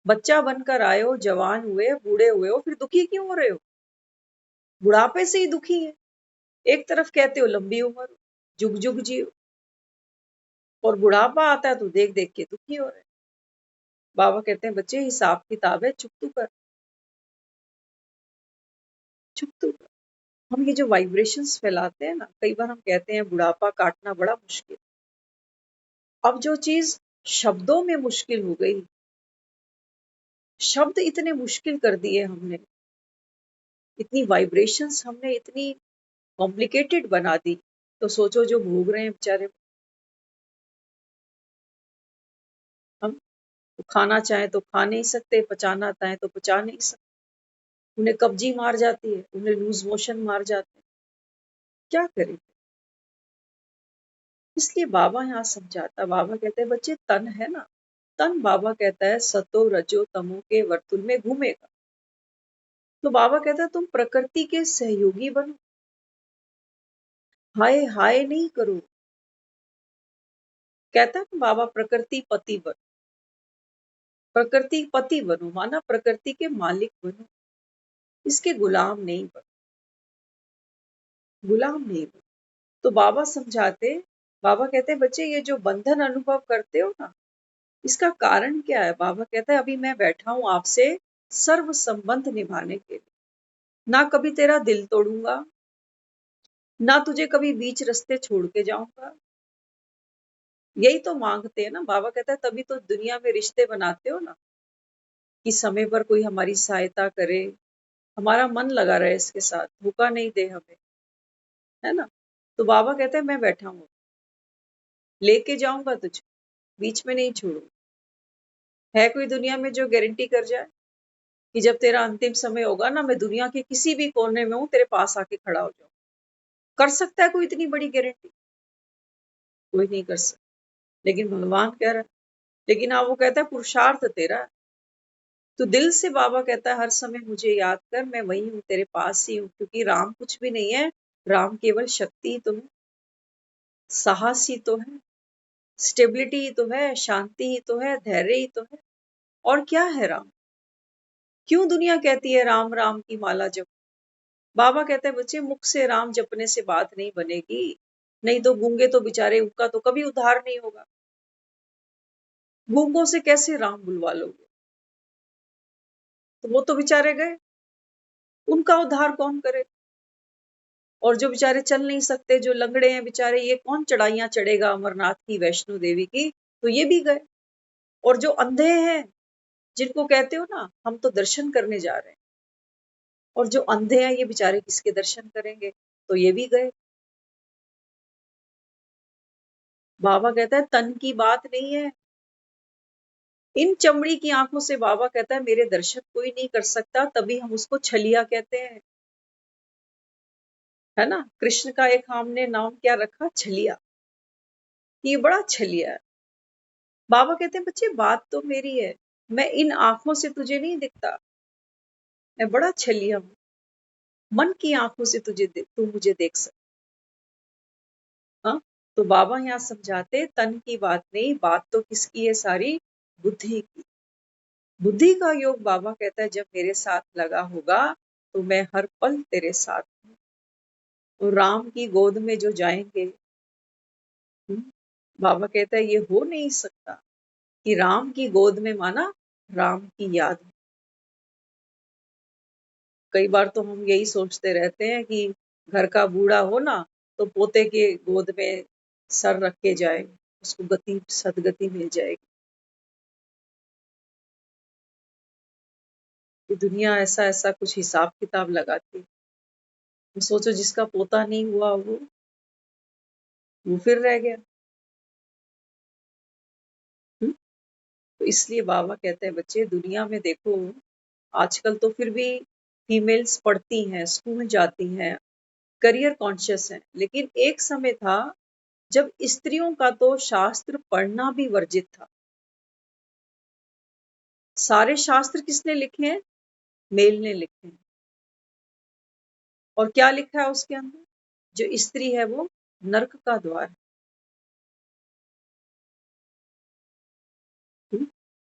बच्चा बनकर आए हो, जवान हुए, बूढ़े हुए हो, फिर दुखी क्यों हो रहे हो? बुढ़ापे से ही दुखी है। एक तरफ कहते हो लंबी उम्र, जुग जुग जियो, और बुढ़ापा आता है तो देख देख के दुखी हो रहे हैं। बाबा कहते हैं बच्चे हिसाब किताब है, चुप तू कर, चुप तू कर। हम ये जो वाइब्रेशंस फैलाते हैं ना, कई बार हम कहते हैं बुढ़ापा काटना बड़ा मुश्किल। अब जो चीज शब्दों में मुश्किल हो गई, शब्द इतने मुश्किल कर दिए हमने, इतनी वाइब्रेशंस हमने इतनी कॉम्प्लिकेटेड बना दी, तो सोचो जो भोग रहे हैं बेचारे। हम खाना चाहें तो खा नहीं सकते, पचाना चाहें तो पचा नहीं सकते, उन्हें कब्जी मार जाती है, उन्हें लूज मोशन मार जाते हैं, क्या करें? इसलिए बाबा यहाँ समझाता, बाबा कहते हैं बच्चे तन है ना, तन बाबा कहता है सतो रजो तमो के वर्तुल में घूमेगा। तो बाबा कहता है तुम प्रकृति के सहयोगी बनो, हाय हाय नहीं करो। कहता है बाबा प्रकृति पति बनो, प्रकृति पति बनो माना प्रकृति के मालिक बनो, इसके गुलाम नहीं बनो, गुलाम नहीं बनो। तो बाबा समझाते, बाबा कहते हैं बच्चे ये जो बंधन अनुभव करते हो ना, इसका कारण क्या है? बाबा कहता है अभी मैं बैठा हूं आपसे सर्व संबंध निभाने के लिए, ना कभी तेरा दिल तोड़ूंगा, ना तुझे कभी बीच रास्ते छोड़ के जाऊंगा। यही तो मांगते हैं ना, बाबा कहता है तभी तो दुनिया में रिश्ते बनाते हो ना, कि समय पर कोई हमारी सहायता करे, हमारा मन लगा रहे इसके साथ, धोखा नहीं दे हमें, है ना। तो बाबा कहते हैं मैं बैठा हूं, लेके जाऊंगा तुझे, बीच में नहीं छोड़ूंगा। है कोई दुनिया में जो गारंटी कर जाए कि जब तेरा अंतिम समय होगा ना, मैं दुनिया के किसी भी कोने में हूं, तेरे पास आके खड़ा हो जाऊं? कर सकता है कोई इतनी बड़ी गारंटी? कोई नहीं कर सकता। लेकिन भगवान कह रहा है, लेकिन हाँ वो कहता है पुरुषार्थ तेरा। तो दिल से बाबा कहता है हर समय मुझे याद कर, मैं वही हूँ, तेरे पास ही हूँ, क्योंकि राम कुछ भी नहीं है, राम केवल शक्ति ही तो है, साहस ही तो है, स्टेबिलिटी ही तो है, शांति ही तो है, धैर्य ही तो है। और क्या है राम? क्यों दुनिया कहती है राम राम की माला जप? बाबा कहते हैं बच्चे मुख से राम जपने से बात नहीं बनेगी, नहीं तो गूंगे तो बेचारे, उनका तो कभी उद्धार नहीं होगा। गूंगों से कैसे राम बुलवा लोगे? तो वो तो बेचारे गए, उनका उद्धार कौन करे? और जो बेचारे चल नहीं सकते, जो लंगड़े हैं बेचारे, ये कौन चढ़ाइयां चढ़ेगा अमरनाथ की, वैष्णो देवी की? तो ये भी गए। और जो अंधे हैं, जिनको कहते हो ना हम तो दर्शन करने जा रहे हैं, और जो अंधे हैं ये बेचारे किसके दर्शन करेंगे? तो ये भी गए। बाबा कहता है तन की बात नहीं है, इन चमड़ी की आंखों से बाबा कहता है मेरे दर्शन कोई नहीं कर सकता, तभी हम उसको छलिया कहते हैं, है ना। कृष्ण का एक हमने नाम क्या रखा? छलिया। ये बड़ा छलिया है। बाबा कहते हैं बच्चे बात तो मेरी है, मैं इन आंखों से तुझे नहीं दिखता, मैं बड़ा छलिया हूं, मन की आंखों से तू मुझे देख सकता। हाँ, तो बाबा यहाँ समझाते तन की बात नहीं, बात तो किसकी है सारी? बुद्धि की। बुद्धि का योग बाबा कहता है जब मेरे साथ लगा होगा तो मैं हर पल तेरे साथ हूँ। और राम की गोद में जो जाएंगे, बाबा कहता है ये हो नहीं सकता कि राम की गोद में माना राम की याद। कई बार तो हम यही सोचते रहते हैं कि घर का बूढ़ा हो ना, तो पोते के गोद में सर रख के जाए, उसको गति सदगति मिल जाएगी। कि दुनिया ऐसा ऐसा कुछ हिसाब किताब लगाती। तो सोचो जिसका पोता नहीं हुआ वो फिर रह गया। तो इसलिए बाबा कहते हैं बच्चे दुनिया में देखो, आजकल तो फिर भी फीमेल्स पढ़ती हैं, स्कूल जाती हैं, करियर कॉन्शियस हैं, लेकिन एक समय था जब स्त्रियों का तो शास्त्र पढ़ना भी वर्जित था। सारे शास्त्र किसने लिखे हैं? मेल ने लिखे हैं। और क्या लिखा है उसके अंदर? जो स्त्री है वो नरक का द्वार है।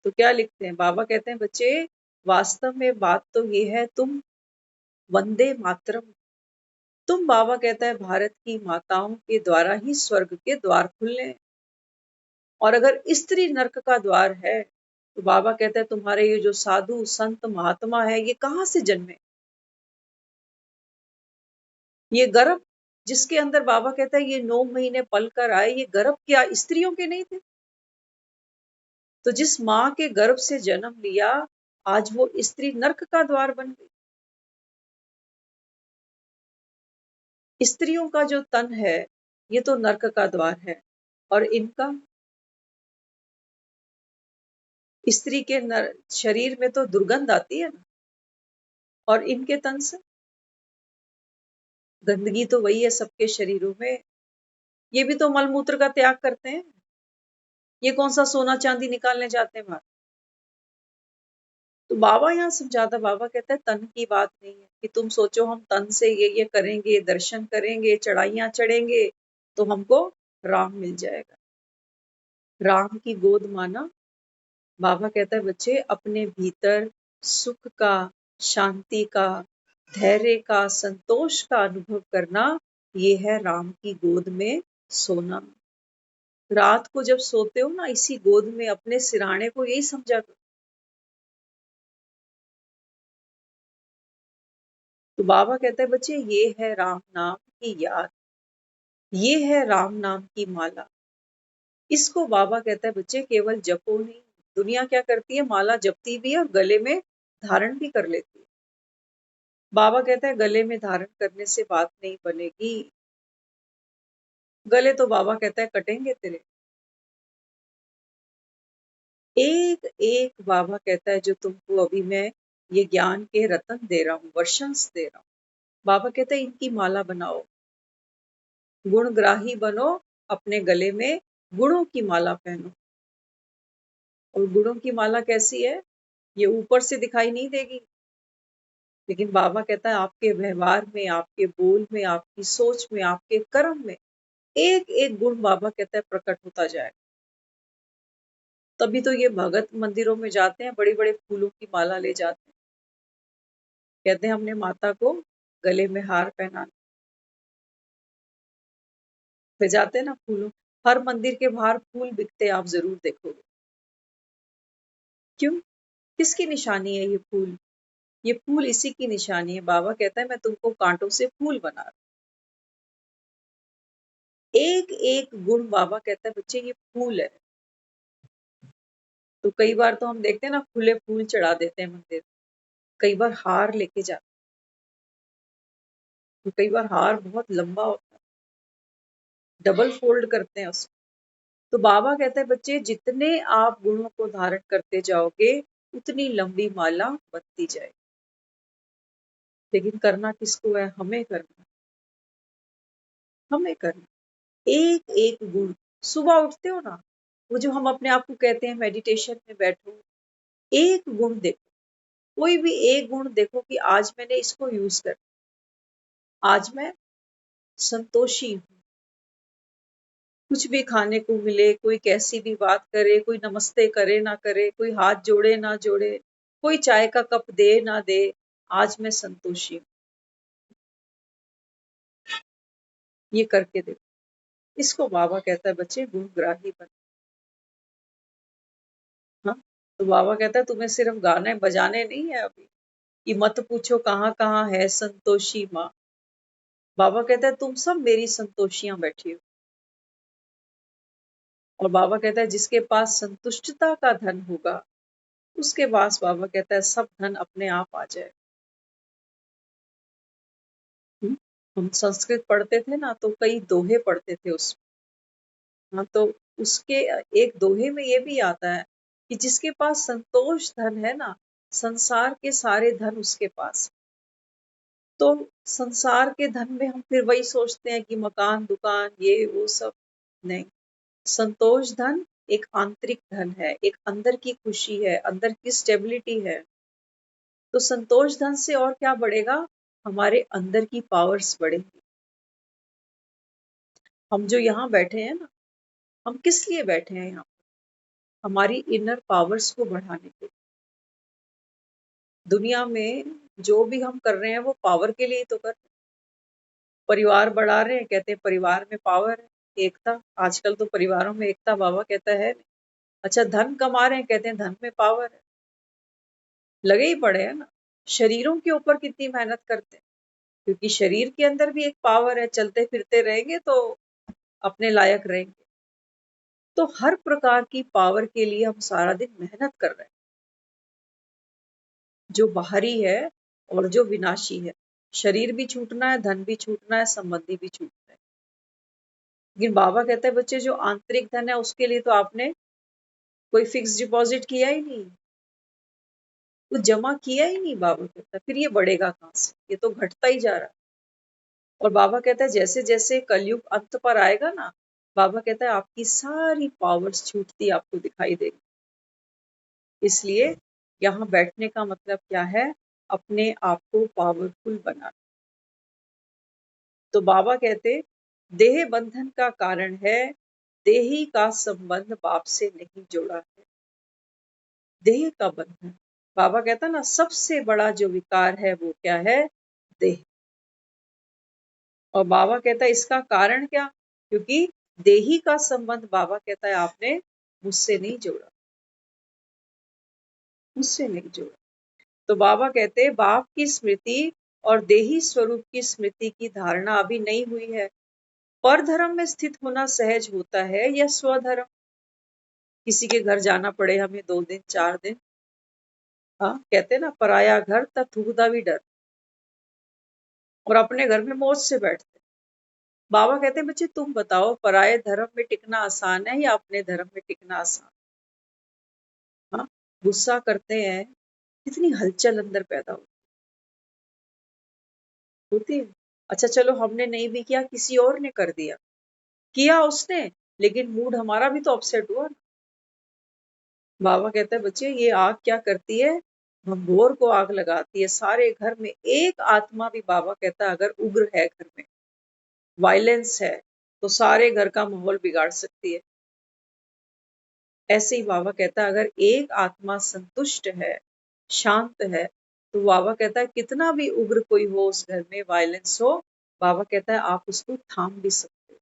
तो क्या लिखते हैं बाबा? कहते हैं बच्चे वास्तव में बात तो ये है, तुम वंदे मातरम, तुम बाबा कहता है भारत की माताओं के द्वारा ही स्वर्ग के द्वार खुलने हैं। और अगर स्त्री नरक का द्वार है तो बाबा कहता है तुम्हारे ये जो साधु संत महात्मा है ये कहाँ से जन्मे? ये गर्भ जिसके अंदर बाबा कहता है ये 9 महीने पल कर आए, ये गर्भ क्या स्त्रियों के नहीं थे? तो जिस माँ के गर्भ से जन्म लिया आज वो स्त्री नरक का द्वार बन गई। स्त्रियों का जो तन है ये तो नरक का द्वार है। और इनका स्त्री के शरीर में तो दुर्गंध आती है ना, और इनके तन से गंदगी तो वही है सबके शरीरों में। ये भी तो मलमूत्र का त्याग करते हैं। ये कौन सा सोना चांदी निकालने जाते हैं बाहर? तो बाबा यहाँ समझाता, बाबा कहता है तन की बात नहीं है कि तुम सोचो हम तन से ये करेंगे, दर्शन करेंगे, चढ़ाइयाँ चढ़ेंगे तो हमको राम मिल जाएगा। राम की गोद माना। बाबा कहता है बच्चे अपने भीतर सुख का, शांति का, धैर्य का, संतोष का अनुभव करना, ये है राम की गोद में सोना। रात को जब सोते हो ना इसी गोद में अपने सिराने को यही समझा करो। तो बाबा कहता है बच्चे ये है राम नाम की याद, ये है राम नाम की माला। इसको बाबा कहता है बच्चे केवल जपो नहीं। दुनिया क्या करती है? माला जपती भी है और गले में धारण भी कर लेती है। बाबा कहता है गले में धारण करने से बात नहीं बनेगी। गले तो बाबा कहता है कटेंगे तेरे। एक एक बाबा कहता है जो तुमको अभी मैं ये ज्ञान के रतन दे रहा हूँ, वर्षंस दे रहा हूँ, बाबा कहता है इनकी माला बनाओ, गुणग्राही बनो, अपने गले में गुणों की माला पहनो। और गुणों की माला कैसी है? ये ऊपर से दिखाई नहीं देगी, लेकिन बाबा कहता है आपके व्यवहार में, आपके बोल में, आपकी सोच में, आपके कर्म में एक एक गुण बाबा कहता है प्रकट होता जाए। तभी तो ये भगत मंदिरों में जाते हैं, बड़े बड़े फूलों की माला ले जाते हैं, कहते हैं हमने माता को गले में हार पहनाना। फिर जाते हैं ना फूलों, हर मंदिर के बाहर फूल बिकते आप जरूर देखोगे। क्यों? किसकी निशानी है ये फूल? ये फूल इसी की निशानी है। बाबा कहता है मैं तुमको कांटों से फूल बना रहा। एक एक गुण बाबा कहता है बच्चे ये फूल है। तो कई बार तो हम देखते हैं ना खुले फूल चढ़ा देते हैं मंदिर, कई बार हार लेके जाते हैं, कई बार हार बहुत लंबा होता है, डबल फोल्ड करते हैं उसको। तो बाबा कहते हैं बच्चे जितने आप गुणों को धारण करते जाओगे उतनी लंबी माला बनती जाएगी। लेकिन करना किसको है? हमें करना, हमें करना। एक एक गुण सुबह उठते हो ना, वो जो हम अपने आप को कहते हैं मेडिटेशन में बैठो, एक गुण देखो, कोई भी एक गुण देखो कि आज मैंने इसको यूज कर, आज मैं संतोषी हूँ। कुछ भी खाने को मिले, कोई कैसी भी बात करे, कोई नमस्ते करे ना करे, कोई हाथ जोड़े ना जोड़े, कोई चाय का कप दे ना दे, आज मैं संतोषी हूँ। ये करके देखो। इसको बाबा कहता है बच्चे गुणग्राही बन। हाँ, तो बाबा कहता है तुम्हें सिर्फ गाने बजाने नहीं है अभी, ये मत पूछो कहाँ कहाँ है संतोषी माँ। बाबा कहता है तुम सब मेरी संतोषियां बैठी हो। और बाबा कहता है जिसके पास संतुष्टता का धन होगा उसके पास बाबा कहता है सब धन अपने आप आ जाए। हम संस्कृत पढ़ते थे ना तो कई दोहे पढ़ते थे उसमें। हाँ, तो उसके एक दोहे में ये भी आता है कि जिसके पास संतोष धन है ना, संसार के सारे धन उसके पास। तो संसार के धन में हम फिर वही सोचते हैं कि मकान दुकान ये वो सब नहीं। संतोष धन एक आंतरिक धन है, एक अंदर की खुशी है, अंदर की स्टेबिलिटी है। तो संतोष धन से और क्या बढ़ेगा? हमारे अंदर की पावर्स बढ़ेंगी। हम जो यहाँ बैठे हैं ना, हम किस लिए बैठे हैं यहाँ? हमारी इनर पावर्स को बढ़ाने के लिए। दुनिया में जो भी हम कर रहे हैं वो पावर के लिए ही तो कर रहे हैं। परिवार बढ़ा रहे हैं, कहते हैं परिवार में पावर है, एकता। आजकल तो परिवारों में एकता बाबा कहता है नहीं। अच्छा, धन कमा रहे हैं, कहते हैं धन में पावर है। लगे ही पड़े हैं ना। शरीरों के ऊपर कितनी मेहनत करते हैं, क्योंकि शरीर के अंदर भी एक पावर है। चलते फिरते रहेंगे तो अपने लायक रहेंगे। तो हर प्रकार की पावर के लिए हम सारा दिन मेहनत कर रहे हैं, जो बाहरी है और जो विनाशी है। शरीर भी छूटना है, धन भी छूटना है, संबंधी भी छूटना है। लेकिन बाबा कहते हैं बच्चे, जो आंतरिक धन है उसके लिए तो आपने कोई फिक्स डिपॉजिट किया ही नहीं, कुछ जमा किया ही नहीं। बाबा कहता है फिर ये बढ़ेगा कहाँ से? ये तो घटता ही जा रहा है। और बाबा कहता है जैसे जैसे कलयुग अंत पर आएगा ना, बाबा कहता है आपकी सारी पावर्स छूटती आपको दिखाई देगी। इसलिए यहाँ बैठने का मतलब क्या है? अपने आप को पावरफुल बनाना। तो बाबा कहते देह बंधन का कारण है, देही का संबंध बाप से नहीं जोड़ा है। देह का बंधन, बाबा कहता ना सबसे बड़ा जो विकार है वो क्या है? देह। और बाबा कहता है इसका कारण क्या? क्योंकि देही का संबंध बाबा कहता है आपने मुझसे नहीं जोड़ा, मुझसे नहीं जोड़ा। तो बाबा कहते हैं बाप की स्मृति और देही स्वरूप की स्मृति की धारणा अभी नहीं हुई है। पर धर्म में स्थित होना सहज होता है या स्वधर्म? किसी के घर जाना पड़े हमें 2 दिन 4 दिन, हाँ कहते ना पराया घर ता थूकदा भी डर। और अपने घर में मौज से बैठते। बाबा कहते हैं बच्चे तुम बताओ, पराये धर्म में टिकना आसान है या अपने धर्म में टिकना आसान? हाँ, गुस्सा करते हैं, कितनी हलचल अंदर पैदा होती है। अच्छा चलो हमने नहीं भी किया, किसी और ने कर दिया, किया उसने, लेकिन मूड हमारा भी तो अपसेट हुआ। बाबा कहता है बच्चे ये आग क्या करती है? भंगोर को आग लगाती है। सारे घर में एक आत्मा भी बाबा कहता है अगर उग्र है, घर में वायलेंस है, तो सारे घर का माहौल बिगाड़ सकती है। ऐसे ही बाबा कहता है अगर एक आत्मा संतुष्ट है, शांत है, तो बाबा कहता है कितना भी उग्र कोई हो उस घर में, वायलेंस हो, बाबा कहता है आप उसको थाम भी सकते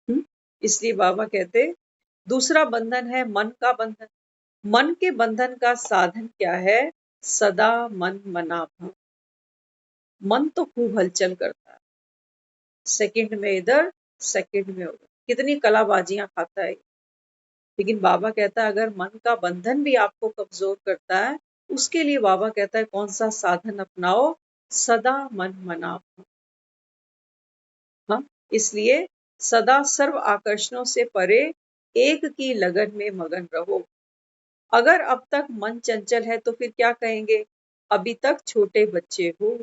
हो। इसलिए बाबा कहते दूसरा बंधन है मन का बंधन। मन के बंधन का साधन क्या है? सदा मन मना भाव। मन तो खूब हलचल करता है, सेकंड में इधर सेकंड में उधर, कितनी कलाबाजियां खाता है। लेकिन बाबा कहता है अगर मन का बंधन भी आपको कमजोर करता है, उसके लिए बाबा कहता है कौन सा साधन अपनाओ? सदा मन मना भाव। हाँ, इसलिए सदा सर्व आकर्षणों से परे एक की लगन में मगन रहो। अगर अब तक मन चंचल है तो फिर क्या कहेंगे? अभी तक छोटे बच्चे हो।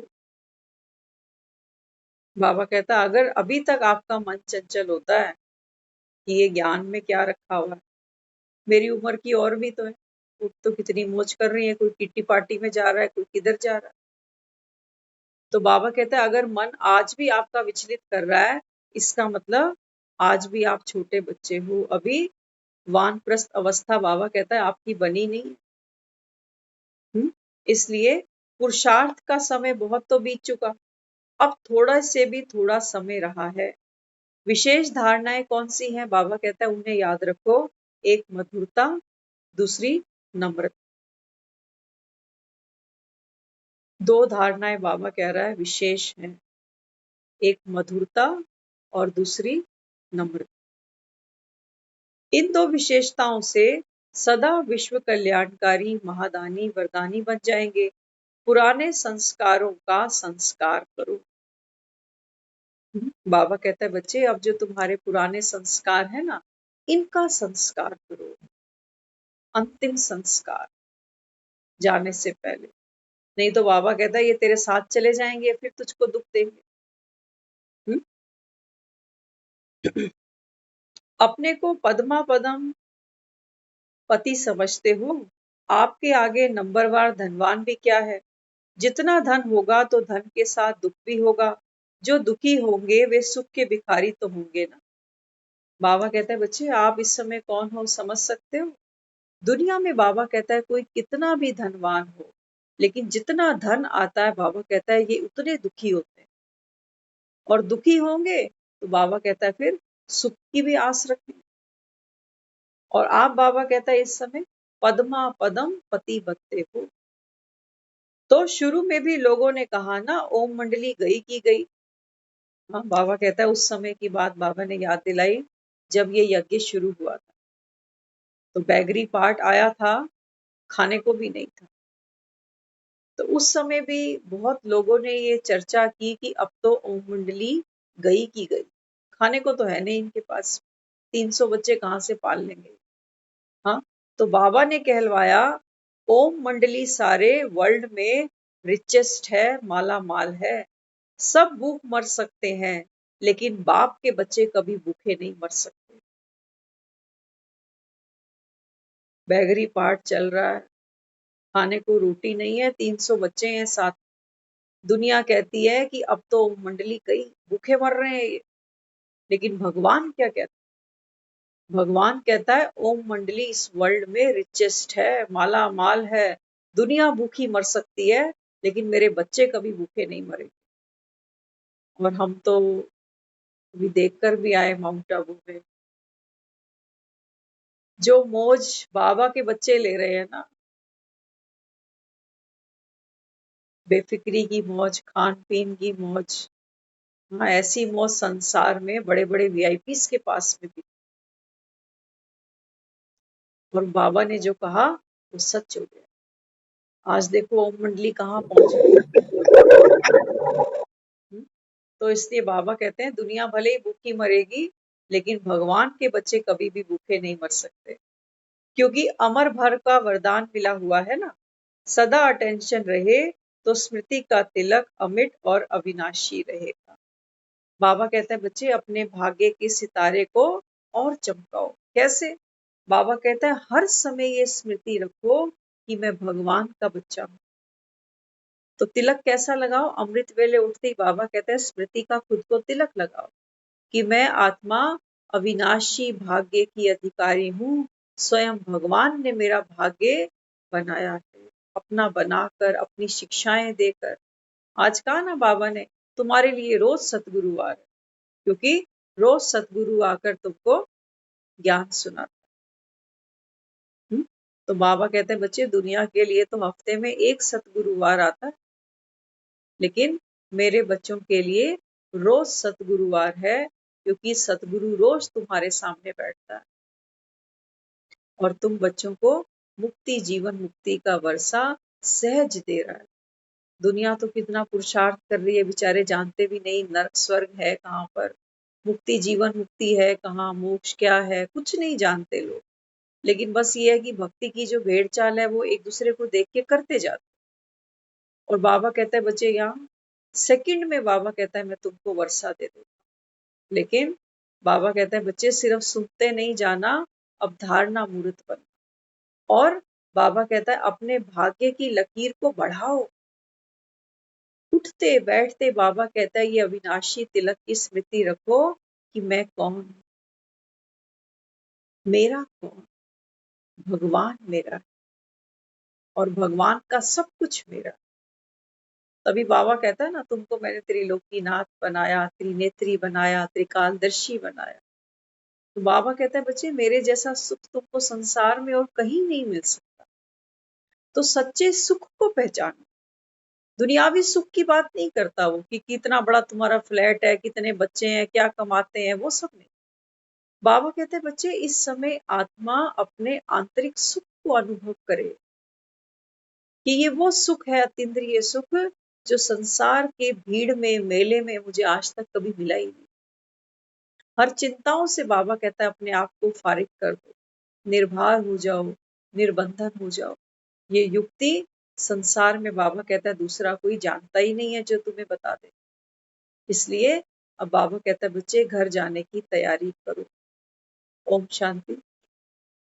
बाबा कहता अगर अभी तक आपका मन चंचल होता है कि ये ज्ञान में क्या रखा हुआ है, मेरी उम्र की और भी तो है, वो तो कितनी मौज कर रही है, कोई किट्टी पार्टी में जा रहा है, कोई किधर जा रहा है। तो बाबा कहता है अगर मन आज भी आपका विचलित कर रहा है, इसका मतलब आज भी आप छोटे बच्चे हो, अभी वानप्रस्थ अवस्था बाबा कहता है आपकी बनी नहीं। इसलिए पुरुषार्थ का समय बहुत तो बीत चुका, अब थोड़ा से भी थोड़ा समय रहा है। विशेष धारणाएं कौन सी हैं? बाबा कहता है उन्हें याद रखो। एक मधुरता, दूसरी नम्रता। 2 धारणाएं बाबा कह रहा है विशेष हैं, एक मधुरता और दूसरी नम्रता। इन 2 विशेषताओं से सदा विश्व कल्याणकारी महादानी वरदानी बन जाएंगे। पुराने संस्कारों का संस्कार करो। बाबा कहता है बच्चे अब जो तुम्हारे पुराने संस्कार है ना, इनका संस्कार करो। अंतिम संस्कार जाने से पहले, नहीं तो बाबा कहता है ये तेरे साथ चले जाएंगे, फिर तुझको दुख देंगे। अपने को पद्मा पदम पति समझते हो, आपके आगे नंबरवार धनवान भी क्या है? जितना धन होगा तो धन के साथ दुख भी होगा, जो दुखी होंगे वे सुख के भिखारी तो होंगे ना। बाबा कहता है बच्चे आप इस समय कौन हो समझ सकते हो? दुनिया में बाबा कहता है कोई कितना भी धनवान हो, लेकिन जितना धन आता है बाबा कहता है ये उतने दुखी होते हैं, और दुखी होंगे तो बाबा कहता है फिर सुख की भी आस रखें। और आप बाबा कहता है इस समय पद्मा पदम पति बत्ते हो। तो शुरू में भी लोगों ने कहा ना ओम मंडली गई की गई। हाँ, बाबा कहता है उस समय की बात बाबा ने याद दिलाई जब ये यज्ञ शुरू हुआ था, तो बैगरी पार्ट आया था, खाने को भी नहीं था। तो उस समय भी बहुत लोगों ने ये चर्चा की कि अब तो ओम मंडली गई की गई, खाने को तो है नहीं इनके पास, 300 बच्चे कहाँ से पाल लेंगे। हाँ, तो बाबा ने कहलवाया ओम मंडली सारे वर्ल्ड में रिचेस्ट है, माला माल है, सब भूख मर सकते हैं, लेकिन बाप के बच्चे कभी भूखे नहीं मर सकते। बैगरी पार्ट चल रहा है, खाने को रोटी नहीं है, 300 बच्चे हैं साथ। दुनिया कहती है कि अब तो मंडली कई भूखे मर रहे हैं ये, लेकिन भगवान क्या कहता है? भगवान कहता है ओम मंडली इस वर्ल्ड में रिचेस्ट है, माला माल है, दुनिया भूखी मर सकती है, लेकिन मेरे बच्चे कभी भूखे नहीं मरेंगे। और हम तो अभी देखकर भी आए माउंट आबू में, जो मौज बाबा के बच्चे ले रहे हैं ना, बेफिक्री की मौज, खान पीन की मौज। हाँ, ऐसी मौज संसार में बड़े बड़े वीआईपीस के पास में भी। और बाबा ने जो कहा वो सच हो गया। आज देखो ओम मंडली कहाँ पहुंच गई। तो इसलिए बाबा कहते हैं दुनिया भले ही भूखी मरेगी, लेकिन भगवान के बच्चे कभी भी भूखे नहीं मर सकते, क्योंकि अमर भर का वरदान मिला हुआ है ना। सदा अटेंशन रहे तो स्मृति का तिलक अमिट और अविनाशी रहेगा। बाबा कहते हैं बच्चे अपने भाग्य के सितारे को और चमकाओ। कैसे? बाबा कहता है हर समय ये स्मृति रखो कि मैं भगवान का बच्चा हूँ। तो तिलक कैसा लगाओ? अमृत वेले उठते ही बाबा कहते हैं स्मृति का खुद को तिलक लगाओ कि मैं आत्मा अविनाशी भाग्य की अधिकारी हूँ, स्वयं भगवान ने मेरा भाग्य बनाया है, अपना बनाकर, अपनी शिक्षाएं देकर। आज कहा ना बाबा ने तुम्हारे लिए रोज सतगुरु आ रहे, क्योंकि रोज सतगुरु आकर तुमको ज्ञान सुनाता। तो बाबा कहते हैं बच्चे दुनिया के लिए तो हफ्ते में एक सतगुरुवार आता है, लेकिन मेरे बच्चों के लिए रोज सतगुरुवार है, क्योंकि सतगुरु रोज तुम्हारे सामने बैठता है और तुम बच्चों को मुक्ति, जीवन मुक्ति का वर्षा सहज दे रहा है। दुनिया तो कितना पुरुषार्थ कर रही है, बेचारे जानते भी नहीं नरक स्वर्ग है कहाँ पर, मुक्ति जीवन मुक्ति है कहाँ, मोक्ष क्या है, कुछ नहीं जानते लोग। लेकिन बस ये है कि भक्ति की जो भेड़ चाल है वो एक दूसरे को देख के करते जाते। और बाबा कहता है बच्चे यहाँ सेकंड में बाबा कहता है मैं तुमको वर्षा दे दूंगा, लेकिन बाबा कहता है बच्चे सिर्फ सुनते नहीं जाना, अब धारणा मूर्त बनना। और बाबा कहता है अपने भाग्य की लकीर को बढ़ाओ। उठते बैठते बाबा कहता है ये अविनाशी तिलक की स्मृति रखो कि मैं कौन, मेरा कौन, भगवान मेरा, और भगवान का सब कुछ मेरा। तभी बाबा कहता है ना तुमको मैंने त्रिलोकीनाथ बनाया, त्रिनेत्री बनाया, त्रिकालदर्शी बनाया। तो बाबा कहता है बच्चे मेरे जैसा सुख तुमको संसार में और कहीं नहीं मिल सकता। तो सच्चे सुख को पहचानो। दुनियावी सुख की बात नहीं करता वो कि कितना बड़ा तुम्हारा फ्लैट है, कितने बच्चे हैं, क्या कमाते हैं, वो सब नहीं। बाबा कहते हैं बच्चे इस समय आत्मा अपने आंतरिक सुख को अनुभव करे, कि ये वो सुख है अतीन्द्रिय सुख जो संसार के भीड़ में, मेले में मुझे आज तक कभी मिला ही नहीं। हर चिंताओं से बाबा कहता है अपने आप को फारिग कर दो, निर्भर हो जाओ, निर्बंधन हो जाओ। ये युक्ति संसार में बाबा कहता है दूसरा कोई जानता ही नहीं है जो तुम्हें बता दे। इसलिए अब बाबा कहता है बच्चे घर जाने की तैयारी करो। ओम शांति।